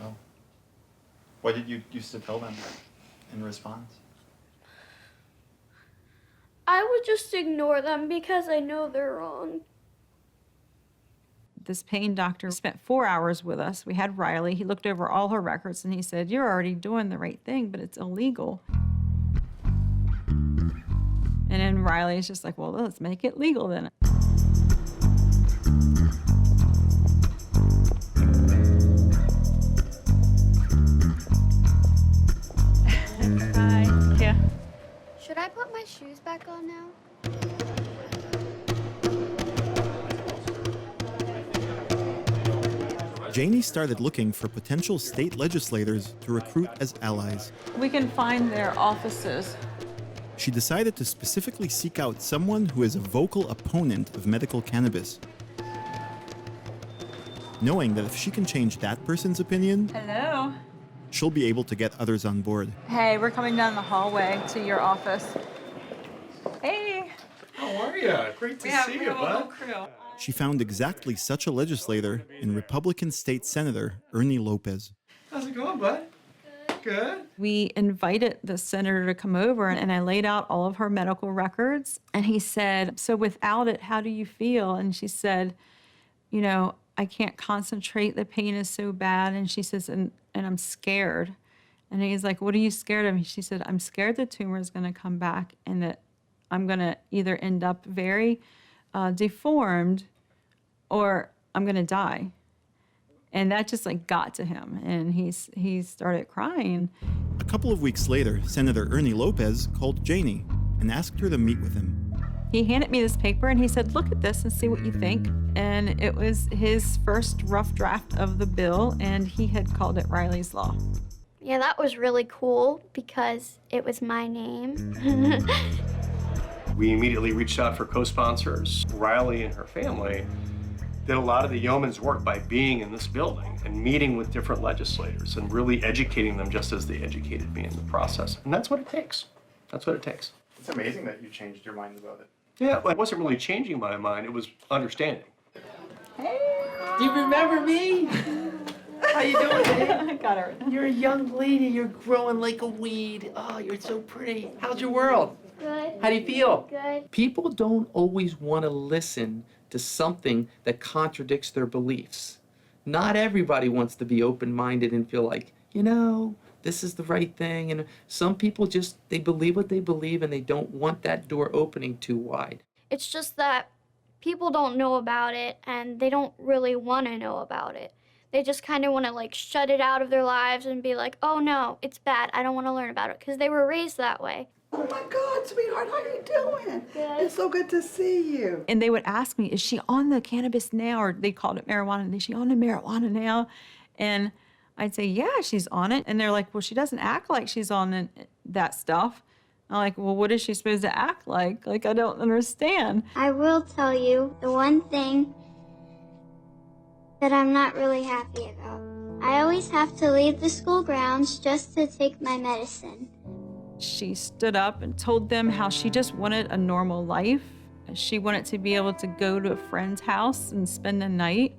Oh. What did you used to tell them in response? I would just ignore them because I know they're wrong. This pain doctor spent 4 hours with us. We had Riley. He looked over all her records, and he said, "You're already doing the right thing, but it's illegal." And then Riley's just like, "Well, let's make it legal then." Hi. Yeah. Should I put my shoes back on now? Janie started looking for potential state legislators to recruit as allies. We can find their offices. She decided to specifically seek out someone who is a vocal opponent of medical cannabis, knowing that if she can change that person's opinion, Hello. she'll be able to get others on board. Hey, we're coming down the hallway to your office. Hey. How are you? Great to see you, bud. Crew. She found exactly such a legislator in Republican State Senator Ernie Lopez. How's it going, bud? Good. We invited the senator to come over, and I laid out all of her medical records. And he said, "So without it, how do you feel?" And she said, "I can't concentrate. The pain is so bad." And she says, and I'm scared. And he's like, "What are you scared of?" She said, "I'm scared the tumor is going to come back and that I'm going to either end up very deformed or I'm going to die." And that just got to him, and he started crying. A couple of weeks later, Senator Ernie Lopez called Janie and asked her to meet with him. He handed me this paper and he said, "Look at this and see what you think." And it was his first rough draft of the bill, and he had called it Riley's Law. Yeah, that was really cool because it was my name. We immediately reached out for co-sponsors. Riley and her family did a lot of the yeoman's work by being in this building and meeting with different legislators and really educating them just as they educated me in the process. And that's what it takes. That's what it takes. It's amazing that you changed your mind about it. Yeah, well, I wasn't really changing my mind. It was understanding. Hey, do you remember me? How you doing, man? I got everything. You're a young lady. You're growing like a weed. Oh, you're so pretty. How's your world? Good. How do you feel? Good. People don't always want to listen to something that contradicts their beliefs. Not everybody wants to be open-minded and feel like, this is the right thing. And some people they believe what they believe, and they don't want that door opening too wide. It's just that people don't know about it and they don't really want to know about it. They just kind of want to like shut it out of their lives and be like, oh no, it's bad. I don't want to learn about it because they were raised that way. Oh my God, sweetheart, how are you doing? Good. It's so good to see you. And they would ask me, is she on the cannabis now? Or they called it marijuana. Is she on the marijuana now? And I'd say, yeah, she's on it. And they're like, well, she doesn't act like she's on that stuff. I'm like, well, what is she supposed to act like? Like, I don't understand. I will tell you the one thing that I'm not really happy about. I always have to leave the school grounds just to take my medicine. She stood up and told them how she just wanted a normal life. She wanted to be able to go to a friend's house and spend the night.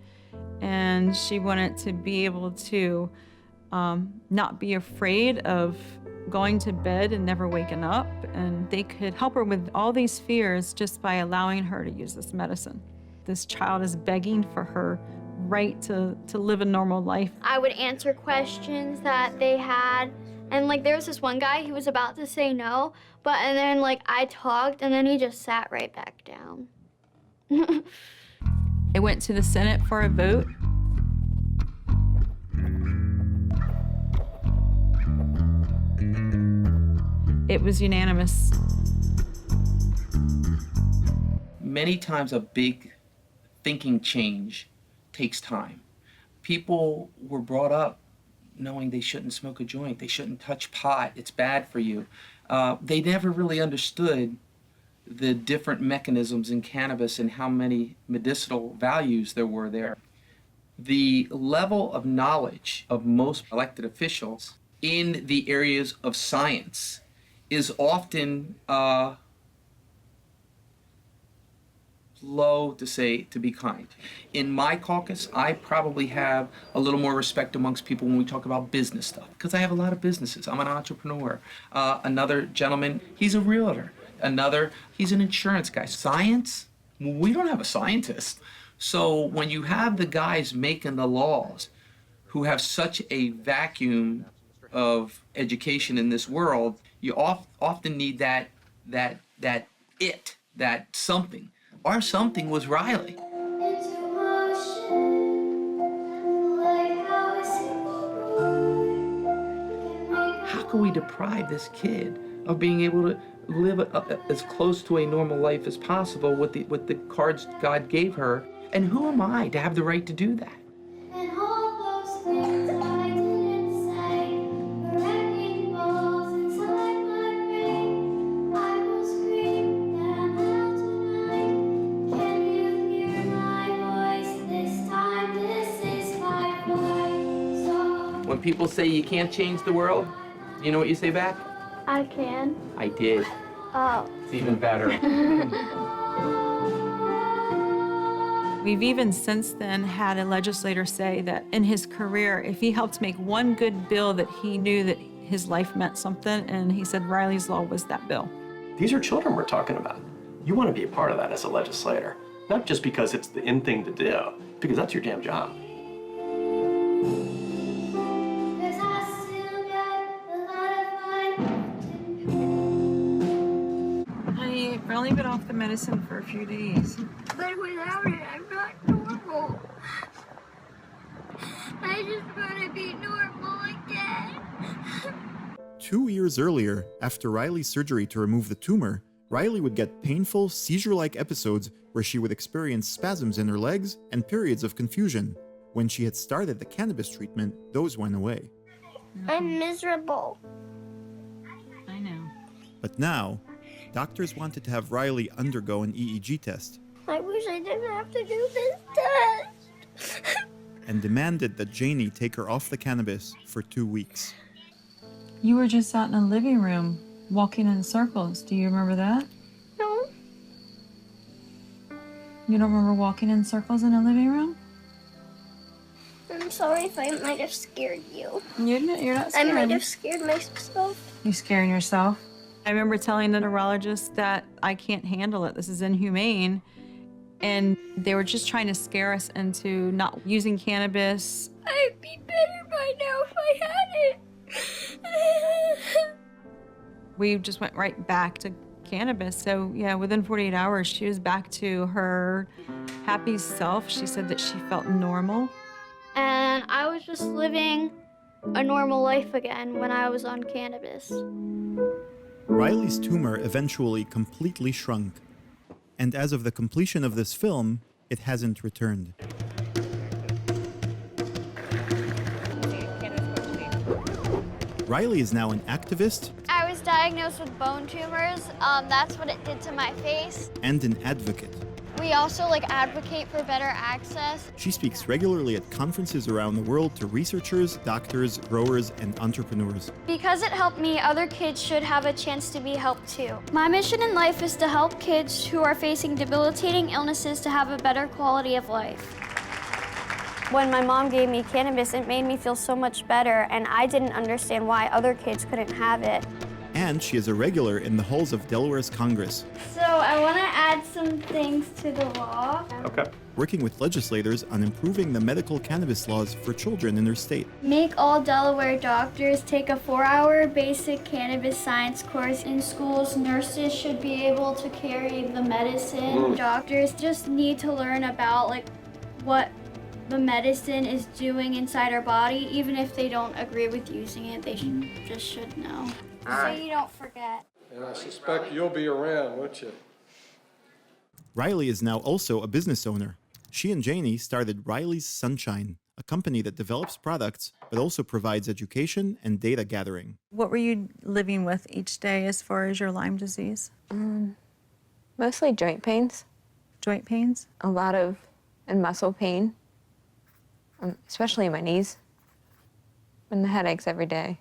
And she wanted to be able to not be afraid of going to bed and never waking up. And they could help her with all these fears just by allowing her to use this medicine. This child is begging for her right to live a normal life. I would answer questions that they had. And like there was this one guy, he was about to say no, and then like I talked and then he just sat right back down. It went to the Senate for a vote. It was unanimous. Many times a big thinking change takes time. People were brought up knowing they shouldn't smoke a joint, they shouldn't touch pot, it's bad for you. They never really understood the different mechanisms in cannabis and how many medicinal values there were there. The level of knowledge of most elected officials in the areas of science is often low, to be kind. In my caucus, I probably have a little more respect amongst people when we talk about business stuff, because I have a lot of businesses. I'm an entrepreneur. Another gentleman, he's a realtor. Another, he's an insurance guy. Science? We don't have a scientist. So when you have the guys making the laws who have such a vacuum of education in this world, you often need that something. Our something was Riley. How can we deprive this kid of being able to live as close to a normal life as possible with the cards God gave her? And who am I to have the right to do that? When people say you can't change the world, you know what you say back? I can. I did. Oh. It's even better. We've even since then had a legislator say that in his career, if he helped make one good bill that he knew that his life meant something, and he said Riley's Law was that bill. These are children we're talking about. You want to be a part of that as a legislator, not just because it's the in thing to do, because that's your damn job. Honey, I've only been off the medicine for a few days. But without it, I'm not normal. I just want to be normal again. 2 years earlier, after Riley's surgery to remove the tumor, Riley would get painful, seizure-like episodes where she would experience spasms in her legs and periods of confusion. When she had started the cannabis treatment, those went away. I'm miserable. I know. But now, doctors wanted to have Riley undergo an EEG test I wish I didn't have to do this test. and demanded that Janie take her off the cannabis for 2 weeks. You were just out in the living room, walking in circles. Do you remember that? No. You don't remember walking in circles in the living room? I'm sorry if I might have scared you. You're not scared. I might have scared myself. You scaring yourself? I remember telling the neurologist that I can't handle it. This is inhumane. And they were just trying to scare us into not using cannabis. I'd be better by now if I had it. We just went right back to cannabis. So yeah, within 48 hours, she was back to her happy self. She said that she felt normal. And I was just living a normal life again when I was on cannabis. Riley's tumor eventually completely shrunk. And as of the completion of this film, it hasn't returned. Riley is now an activist I was diagnosed with bone tumors. That's what it did to my face. and an advocate. We also advocate for better access. She speaks regularly at conferences around the world to researchers, doctors, growers, and entrepreneurs. Because it helped me, other kids should have a chance to be helped too. My mission in life is to help kids who are facing debilitating illnesses to have a better quality of life. When my mom gave me cannabis, it made me feel so much better, and I didn't understand why other kids couldn't have it. And she is a regular in the halls of Delaware's Congress, So I want to add some things to the law. okay, working with legislators on improving the medical cannabis laws for children in their state. Make all Delaware doctors take a 4-hour basic cannabis science course in schools. Nurses should be able to carry the medicine. Doctors just need to learn about what the medicine is doing inside our body. Even if they don't agree with using it, they should know. So you don't forget. And I suspect you'll be around, won't you? Riley is now also a business owner. She and Janie started Riley's Sunshine, a company that develops products but also provides education and data gathering. What were you living with each day as far as your Lyme disease? Mostly joint pains. Joint pains? A lot of and muscle pain, especially in my knees, and the headaches every day.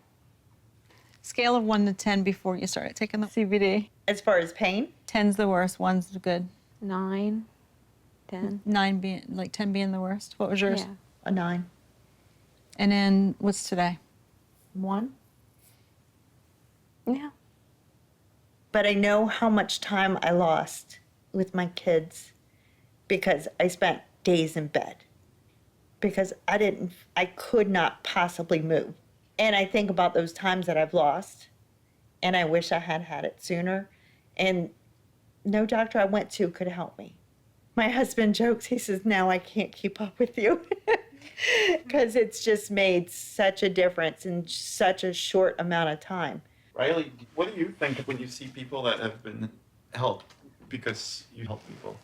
Scale of 1 to 10 before you started taking the CBD. As far as pain? 10's the worst, 1's the good. 9, 10. 9 being, 10 being the worst. What was yours? Yeah, a 9. And then what's today? 1. Yeah. But I know how much time I lost with my kids because I spent days in bed because I could not possibly move. And I think about those times that I've lost, and I wish I had had it sooner. And no doctor I went to could help me. My husband jokes, he says, now I can't keep up with you because it's just made such a difference in such a short amount of time. Riley, what do you think when you see people that have been helped because you help people?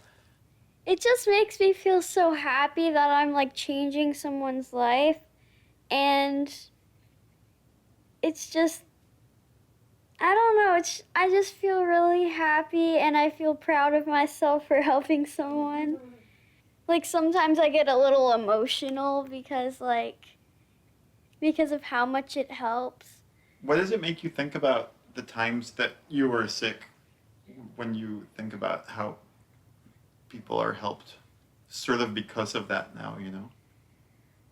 It just makes me feel so happy that I'm changing someone's life, and it's just, I don't know, I just feel really happy and I feel proud of myself for helping someone. Sometimes I get a little emotional because of how much it helps. What does it make you think about the times that you were sick when you think about how people are helped sort of because of that now, you know?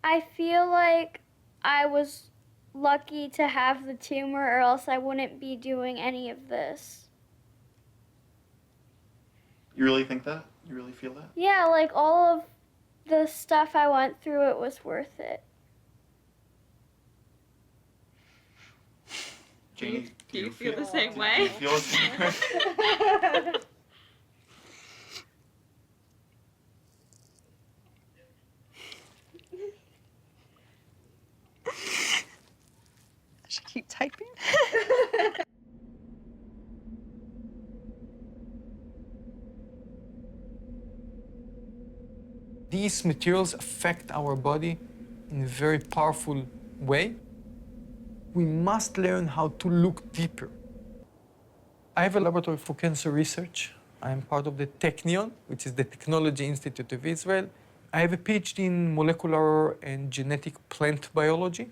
I feel like I was lucky to have the tumor, or else I wouldn't be doing any of this. You really think that? You really feel that? Yeah, all of the stuff I went through, it was worth it. Janie, Do you feel the same do way? you feel the same way? I should keep typing. These materials affect our body in a very powerful way. We must learn how to look deeper. I have a laboratory for cancer research. I am part of the Technion, which is the Technology Institute of Israel. I have a PhD in molecular and genetic plant biology,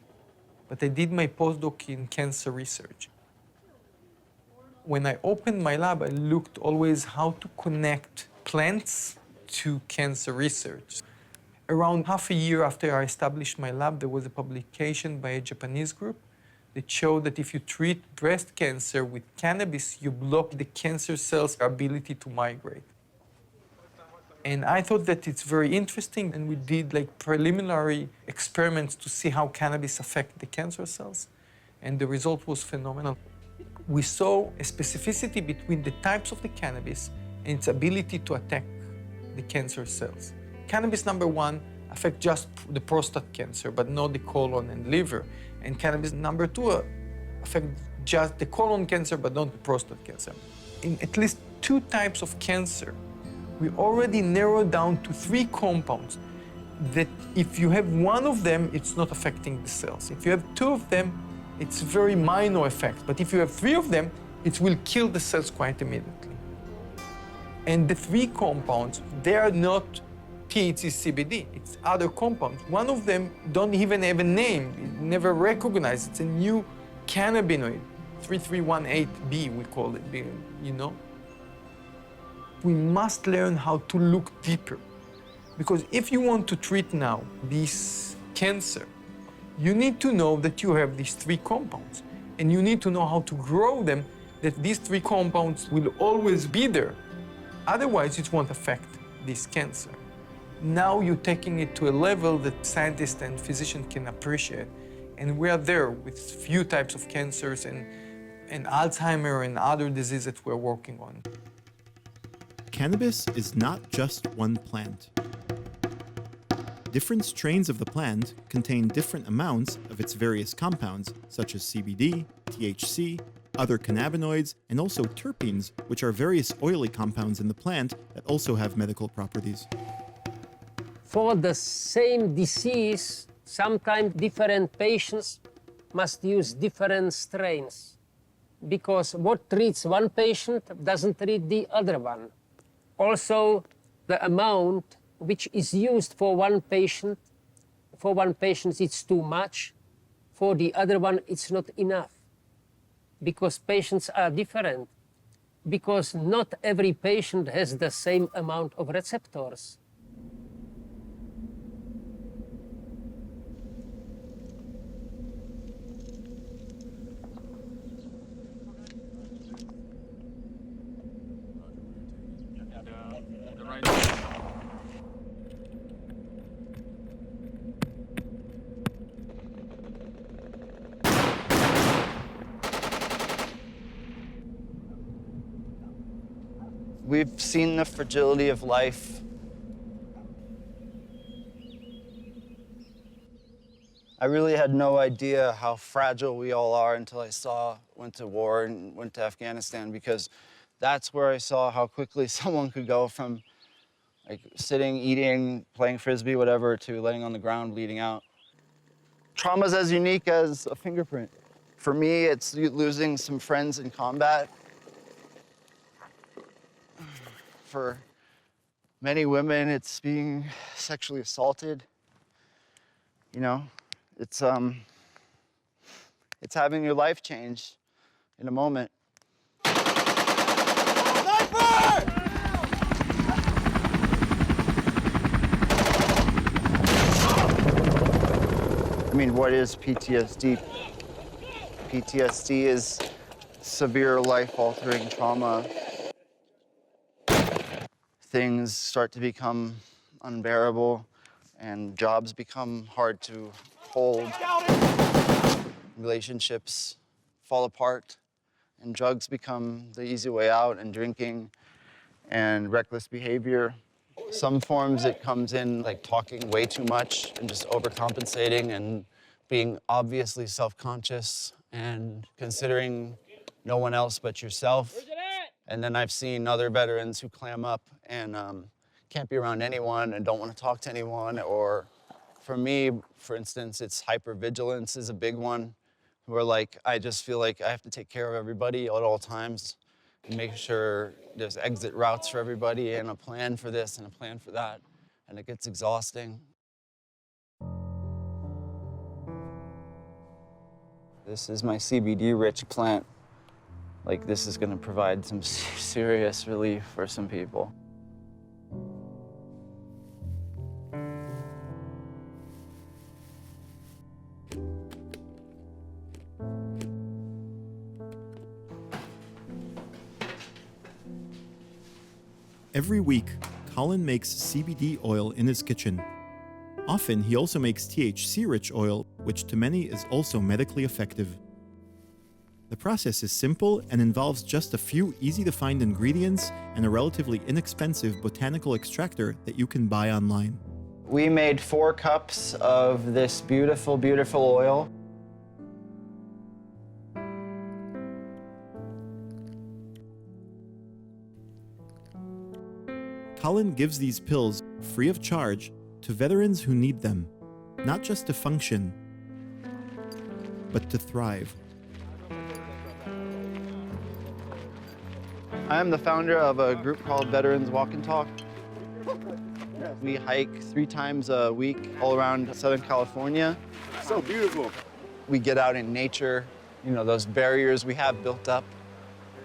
but I did my postdoc in cancer research. When I opened my lab, I looked always how to connect plants to cancer research. Around half a year after I established my lab, there was a publication by a Japanese group that showed that if you treat breast cancer with cannabis, you block the cancer cells' ability to migrate. And I thought that it's very interesting, and we did preliminary experiments to see how cannabis affects the cancer cells, and the result was phenomenal. we saw a specificity between the types of the cannabis and its ability to attack the cancer cells. Cannabis number 1 affects just the prostate cancer, but not the colon and liver. And cannabis number 2 affects just the colon cancer, but not the prostate cancer. In at least 2 types of cancer, we already narrowed down to 3 compounds that if you have one of them, it's not affecting the cells. If you have 2 of them, it's very minor effect. But if you have 3 of them, it will kill the cells quite immediately. And the 3 compounds, they are not THC CBD, it's other compounds. One of them don't even have a name, it's never recognized. It's a new cannabinoid, 3318B we call it, you know? We must learn how to look deeper. Because if you want to treat now this cancer, you need to know that you have these 3 compounds. And you need to know how to grow them, that these 3 compounds will always be there. Otherwise, it won't affect this cancer. Now you're taking it to a level that scientists and physicians can appreciate. And we are there with few types of cancers and Alzheimer and other diseases that we're working on. Cannabis is not just one plant. Different strains of the plant contain different amounts of its various compounds, such as CBD, THC, other cannabinoids, and also terpenes, which are various oily compounds in the plant that also have medical properties. For the same disease, sometimes different patients must use different strains, because what treats one patient doesn't treat the other one. Also, the amount which is used for one patient it's too much, for the other one it's not enough. Because patients are different, because not every patient has the same amount of receptors. We've seen the fragility of life. I really had no idea how fragile we all are until I went to war and went to Afghanistan, because that's where I saw how quickly someone could go from like sitting, eating, playing frisbee, whatever, to laying on the ground, bleeding out. Trauma's as unique as a fingerprint. For me, it's losing some friends in combat. For many women, it's being sexually assaulted. You know, it's having your life change in a moment. I mean, what is PTSD? PTSD is severe life-altering trauma. Things start to become unbearable, and jobs become hard to hold. Relationships fall apart, and drugs become the easy way out, and drinking and reckless behavior. Some forms it comes in like talking way too much and just overcompensating and being obviously self-conscious and considering no one else but yourself. And then I've seen other veterans who clam up and can't be around anyone and don't want to talk to anyone. Or for me, for instance, it's hypervigilance is a big one, where like I just feel like I have to take care of everybody at all times and make sure there's exit routes for everybody and a plan for this and a plan for that. And it gets exhausting. This is my CBD-rich plant. Like, this is gonna provide some serious relief for some people. Every week, Colin makes CBD oil in his kitchen. Often, he also makes THC-rich oil, which to many is also medically effective. The process is simple and involves just a few easy-to-find ingredients and a relatively inexpensive botanical extractor that you can buy online. We made 4 cups of this beautiful, beautiful oil. Colin gives these pills free of charge to veterans who need them, not just to function, but to thrive. I am the founder of a group called Veterans Walk and Talk. We hike 3 times a week all around Southern California. So beautiful. We get out in nature, you know, those barriers we have built up.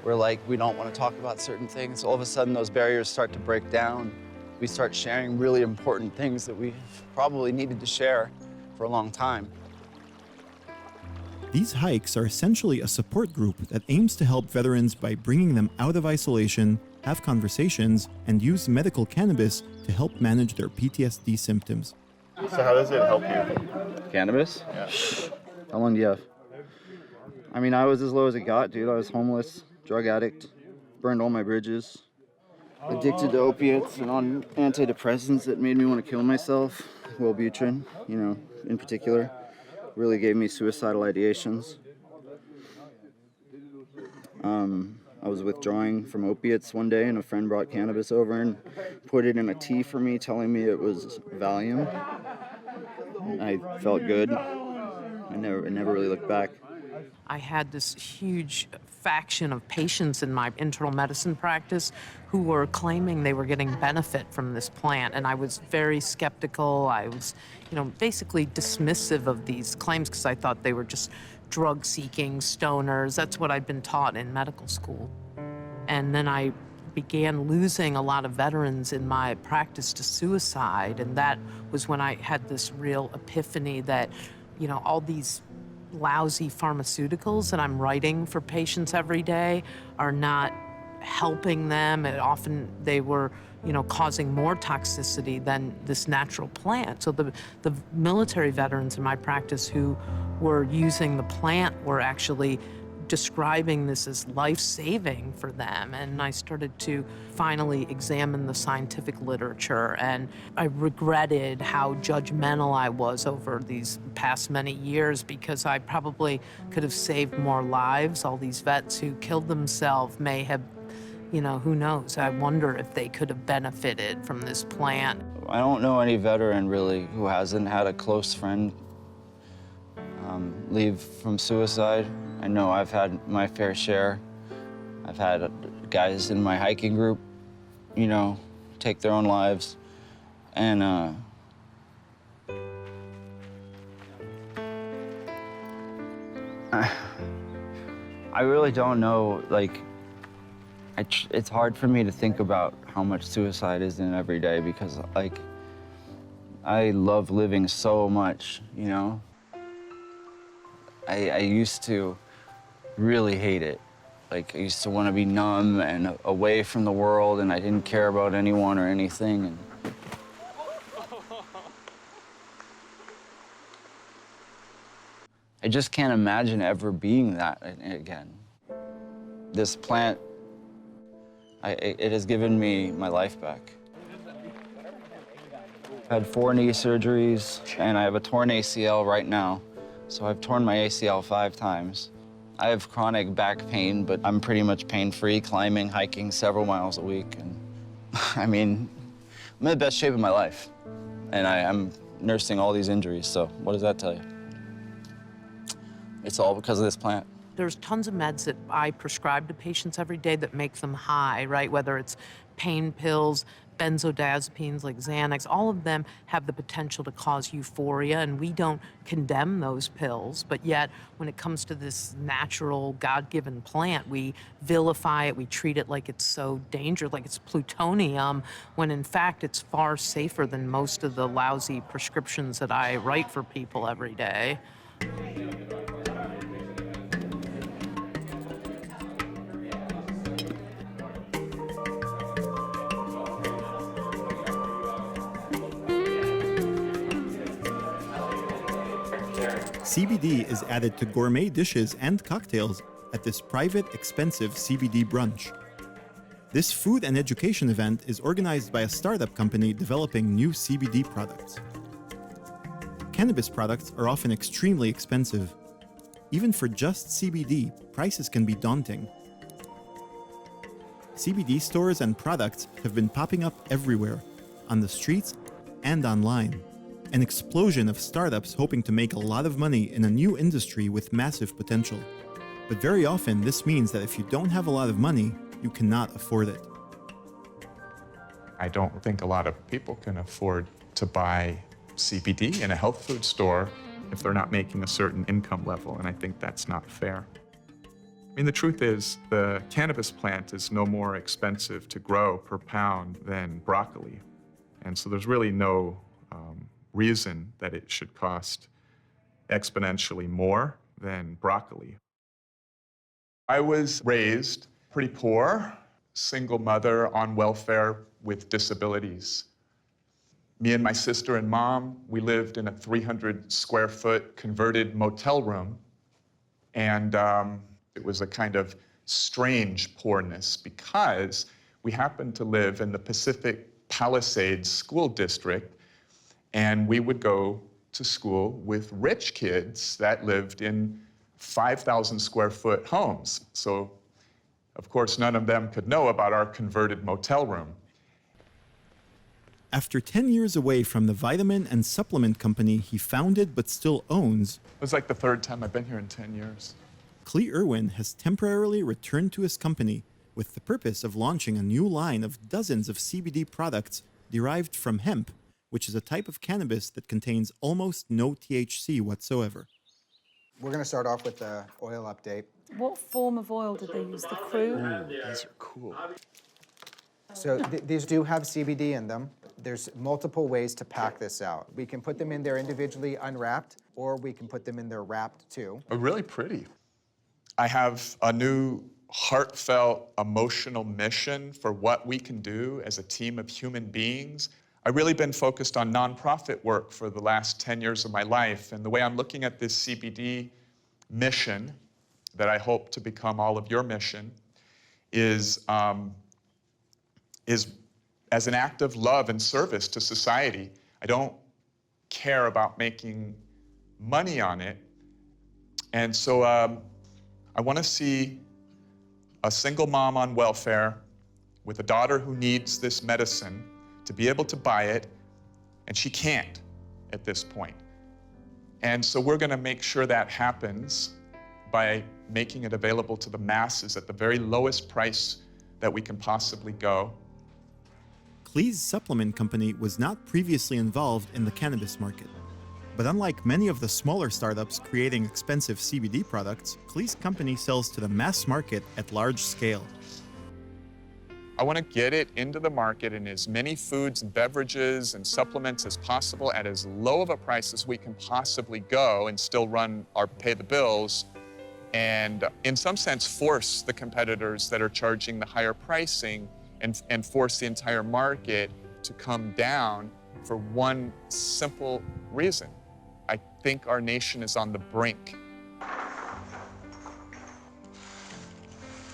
We're like, we don't want to talk about certain things. All of a sudden, those barriers start to break down. We start sharing really important things that we've probably needed to share for a long time. These hikes are essentially a support group that aims to help veterans by bringing them out of isolation, have conversations, and use medical cannabis to help manage their PTSD symptoms. So how does it help you? Cannabis? Yeah. How long do you have? I mean, I was as low as it got, dude. I was homeless, drug addict, burned all my bridges, addicted to opiates and on antidepressants that made me want to kill myself. Wellbutrin, you know, in particular, really gave me suicidal ideations. I was withdrawing from opiates one day, and a friend brought cannabis over and put it in a tea for me, telling me it was Valium. I felt good. I never really looked back. I had this huge faction of patients in my internal medicine practice who were claiming they were getting benefit from this plant, and I was very skeptical. I was, basically dismissive of these claims because I thought they were just drug-seeking stoners. That's what I'd been taught in medical school. And then I began losing a lot of veterans in my practice to suicide, and that was when I had this real epiphany that, all these lousy pharmaceuticals that I'm writing for patients every day are not helping them, and often they were, causing more toxicity than this natural plant. So the military veterans in my practice who were using the plant were actually describing this as life-saving for them. And I started to finally examine the scientific literature, and I regretted how judgmental I was over these past many years, because I probably could have saved more lives. All these vets who killed themselves may have, who knows? I wonder if they could have benefited from this plant. I don't know any veteran really who hasn't had a close friend leave from suicide. I know I've had my fair share. I've had guys in my hiking group, take their own lives. And I really don't know, it's hard for me to think about how much suicide is in every day, because I love living so much, I used to really hate it. I used to want to be numb and away from the world, and I didn't care about anyone or anything. And I just can't imagine ever being that again. This plant, it has given me my life back. I've had 4 knee surgeries, and I have a torn ACL right now. So I've torn my ACL 5 times. I have chronic back pain, but I'm pretty much pain-free, climbing, hiking several miles a week. And I'm in the best shape of my life. And I'm nursing all these injuries, so what does that tell you? It's all because of this plant. There's tons of meds that I prescribe to patients every day that make them high, right? Whether it's pain pills, benzodiazepines like Xanax, all of them have the potential to cause euphoria, and we don't condemn those pills. But yet, when it comes to this natural, God-given plant, we vilify it, we treat it like it's so dangerous, like it's plutonium, when in fact it's far safer than most of the lousy prescriptions that I write for people every day. CBD is added to gourmet dishes and cocktails at this private, expensive CBD brunch. This food and education event is organized by a startup company developing new CBD products. Cannabis products are often extremely expensive. Even for just CBD, prices can be daunting. CBD stores and products have been popping up everywhere, on the streets and online. An explosion of startups hoping to make a lot of money in a new industry with massive potential. But very often, this means that if you don't have a lot of money, you cannot afford it. I don't think a lot of people can afford to buy CBD in a health food store if they're not making a certain income level, and I think that's not fair. I mean, the truth is, the cannabis plant is no more expensive to grow per pound than broccoli. And so there's really no reason that it should cost exponentially more than broccoli. I was raised pretty poor, single mother on welfare with disabilities. Me and my sister and mom, we lived in a 300 square foot converted motel room. And it was a kind of strange poorness because we happened to live in the Pacific Palisades School District, and we would go to school with rich kids that lived in 5,000 square foot homes. So, of course, none of them could know about our converted motel room. After 10 years away from the vitamin and supplement company he founded but still owns, It was like the third time I've been here in 10 years. Clee Irwin has temporarily returned to his company with the purpose of launching a new line of dozens of CBD products derived from hemp, which is a type of cannabis that contains almost no THC whatsoever. We're going to start off with the oil update. What form of oil did they use? The crude? These are cool. So these do have CBD in them. There's multiple ways to pack this out. We can put them in there individually unwrapped, or we can put them in there wrapped too. Oh, really pretty. I have a new heartfelt, emotional mission for what we can do as a team of human beings. I've really been focused on nonprofit work for the last 10 years of my life, and the way I'm looking at this CBD mission, that I hope to become all of your mission, is as an act of love and service to society. I don't care about making money on it, and so I want to see a single mom on welfare with a daughter who needs this medicine to be able to buy it, and she can't at this point. And so we're going to make sure that happens by making it available to the masses at the very lowest price that we can possibly go. Clee's supplement company was not previously involved in the cannabis market. But unlike many of the smaller startups creating expensive CBD products, Clee's company sells to the mass market at large scale. I want to get it into the market in as many foods and beverages and supplements as possible at as low of a price as we can possibly go and still pay the bills, and in some sense force the competitors that are charging the higher pricing and force the entire market to come down for one simple reason. I think our nation is on the brink.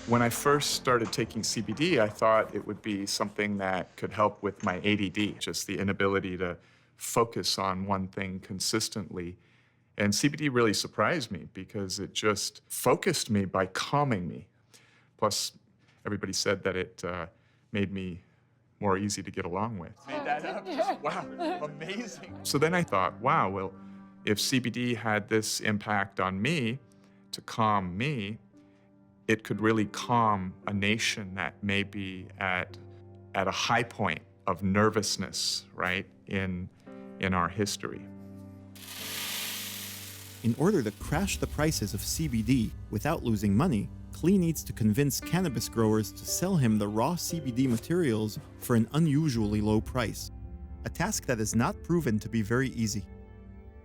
When I first started taking CBD, I thought it would be something that could help with my ADD, just the inability to focus on one thing consistently. And CBD really surprised me because it just focused me by calming me. Plus, everybody said that it made me more easy to get along with. Made that up? Just, wow, amazing. So then I thought, wow, well, if CBD had this impact on me to calm me, it could really calm a nation that may be at a high point of nervousness, right, in our history. In order to crash the prices of CBD without losing money, Clee needs to convince cannabis growers to sell him the raw CBD materials for an unusually low price, a task that is not proven to be very easy.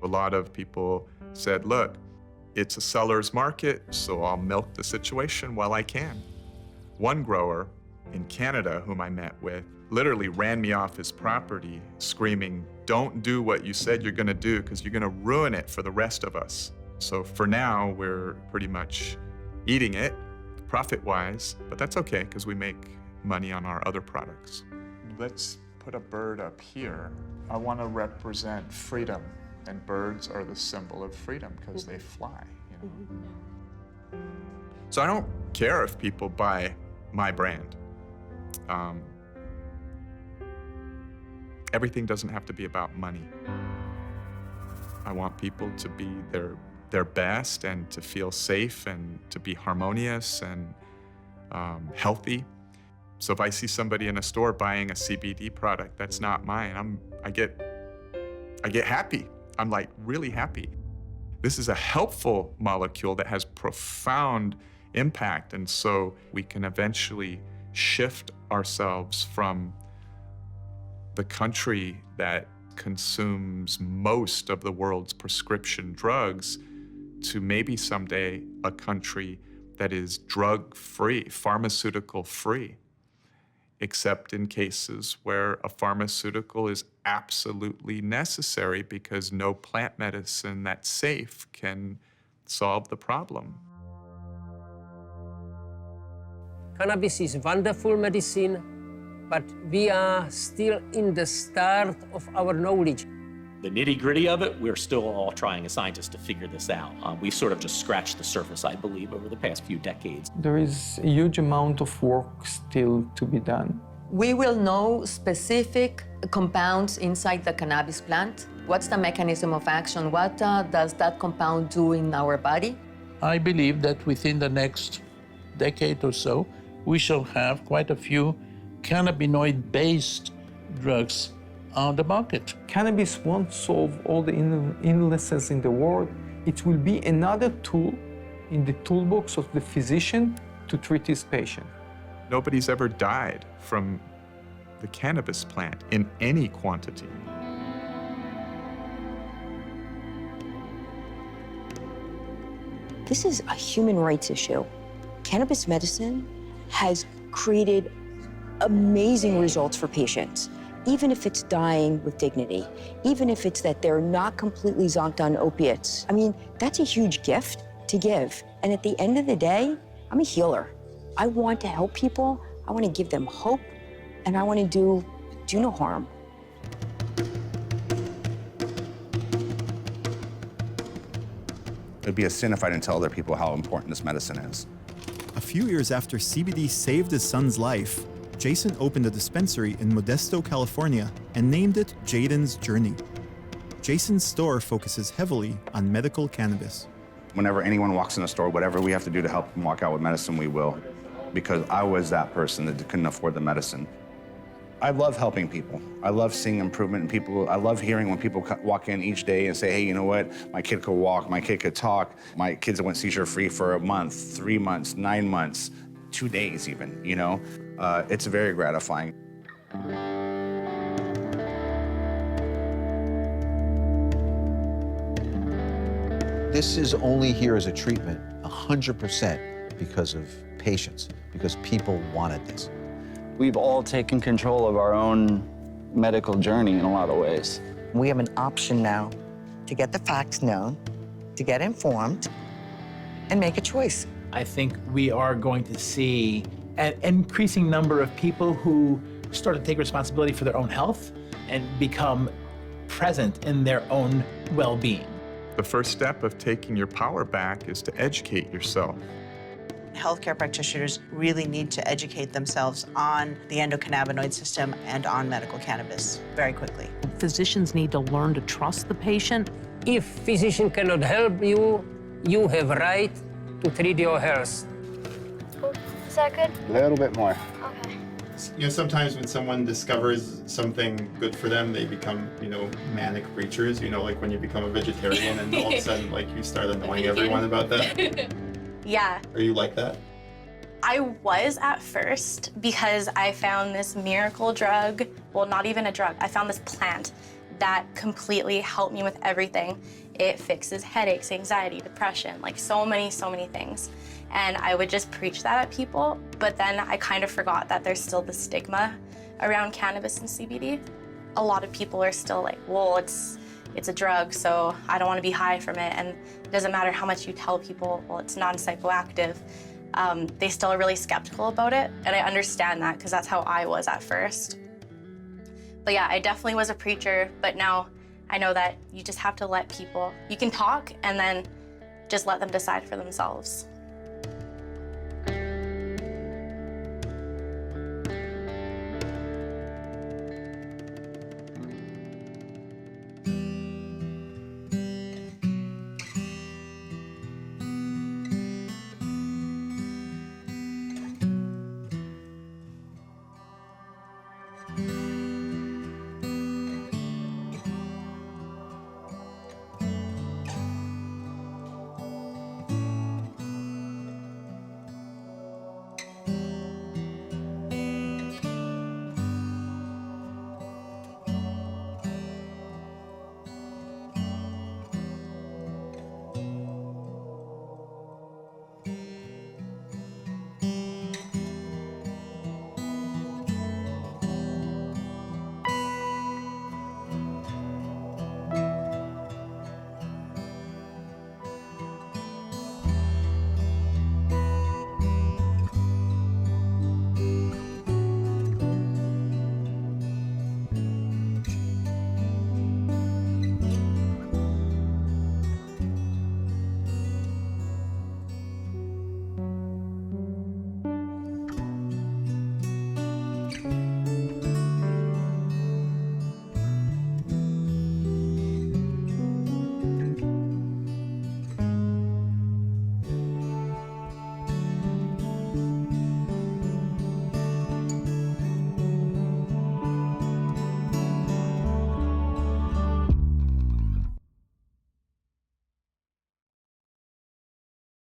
A lot of people said, look, it's a seller's market, so I'll milk the situation while I can. One grower in Canada, whom I met with, literally ran me off his property, screaming, don't do what you said you're gonna do, because you're gonna ruin it for the rest of us. So for now, we're pretty much eating it profit-wise, but that's okay because we make money on our other products. Let's put a bird up here. I want to represent freedom, and birds are the symbol of freedom because they fly, you know. So I don't care if people buy my brand. Everything doesn't have to be about money. I want people to be their best and to feel safe and to be harmonious and healthy. So if I see somebody in a store buying a CBD product that's not mine, I get happy. I'm like really happy. This is a helpful molecule that has profound impact, and so we can eventually shift ourselves from the country that consumes most of the world's prescription drugs to maybe someday a country that is drug-free, pharmaceutical-free, except in cases where a pharmaceutical is absolutely necessary because no plant medicine that's safe can solve the problem. Cannabis is wonderful medicine, but we are still in the start of our knowledge. The nitty-gritty of it, we're still all trying as scientists to figure this out. We've sort of just scratched the surface, I believe, over the past few decades. There is a huge amount of work still to be done. We will know specific compounds inside the cannabis plant. What's the mechanism of action? What does that compound do in our body? I believe that within the next decade or so, we shall have quite a few cannabinoid-based drugs on the market. Cannabis won't solve all the illnesses in the world. It will be another tool in the toolbox of the physician to treat his patient. Nobody's ever died from the cannabis plant in any quantity. This is a human rights issue. Cannabis medicine has created amazing results for patients, even if it's dying with dignity, even if it's that they're not completely zonked on opiates. I mean, that's a huge gift to give. And at the end of the day, I'm a healer. I want to help people, I want to give them hope, and I want to do no harm. It'd be a sin if I didn't tell other people how important this medicine is. A few years after CBD saved his son's life, Jason opened a dispensary in Modesto, California, and named it Jaden's Journey. Jason's store focuses heavily on medical cannabis. Whenever anyone walks in the store, whatever we have to do to help them walk out with medicine, we will. Because I was that person that couldn't afford the medicine. I love helping people. I love seeing improvement in people. I love hearing when people walk in each day and say, hey, you know what? My kid could walk, my kid could talk. My kids went seizure-free for a month, 3 months, 9 months, 2 days even, you know? It's very gratifying. This is only here as a treatment 100% because of patients, because people wanted this. We've all taken control of our own medical journey in a lot of ways. We have an option now to get the facts known, to get informed, and make a choice. I think we are going to see an increasing number of people who start to take responsibility for their own health and become present in their own well-being. The first step of taking your power back is to educate yourself. Healthcare practitioners really need to educate themselves on the endocannabinoid system and on medical cannabis very quickly. Physicians need to learn to trust the patient. If physician cannot help you, you have right to treat your health. Is that good? A little bit more. Okay. You know, sometimes when someone discovers something good for them, they become, you know, manic preachers. You know, like when you become a vegetarian and all of a sudden, like, you start annoying everyone about that. Yeah. Are you like that? I was at first because I found this miracle drug, well, not even a drug, I found this plant that completely helped me with everything. It fixes headaches, anxiety, depression, like so many things. And I would just preach that at people, but then I kind of forgot that there's still the stigma around cannabis and CBD. A lot of people are still like, well, it's it's a drug, so I don't want to be high from it. And it doesn't matter how much you tell people, well, it's non-psychoactive. They still are really skeptical about it, and I understand that because that's how I was at first. But yeah, I definitely was a preacher, but now I know that you just have to let people, you can talk and then just let them decide for themselves.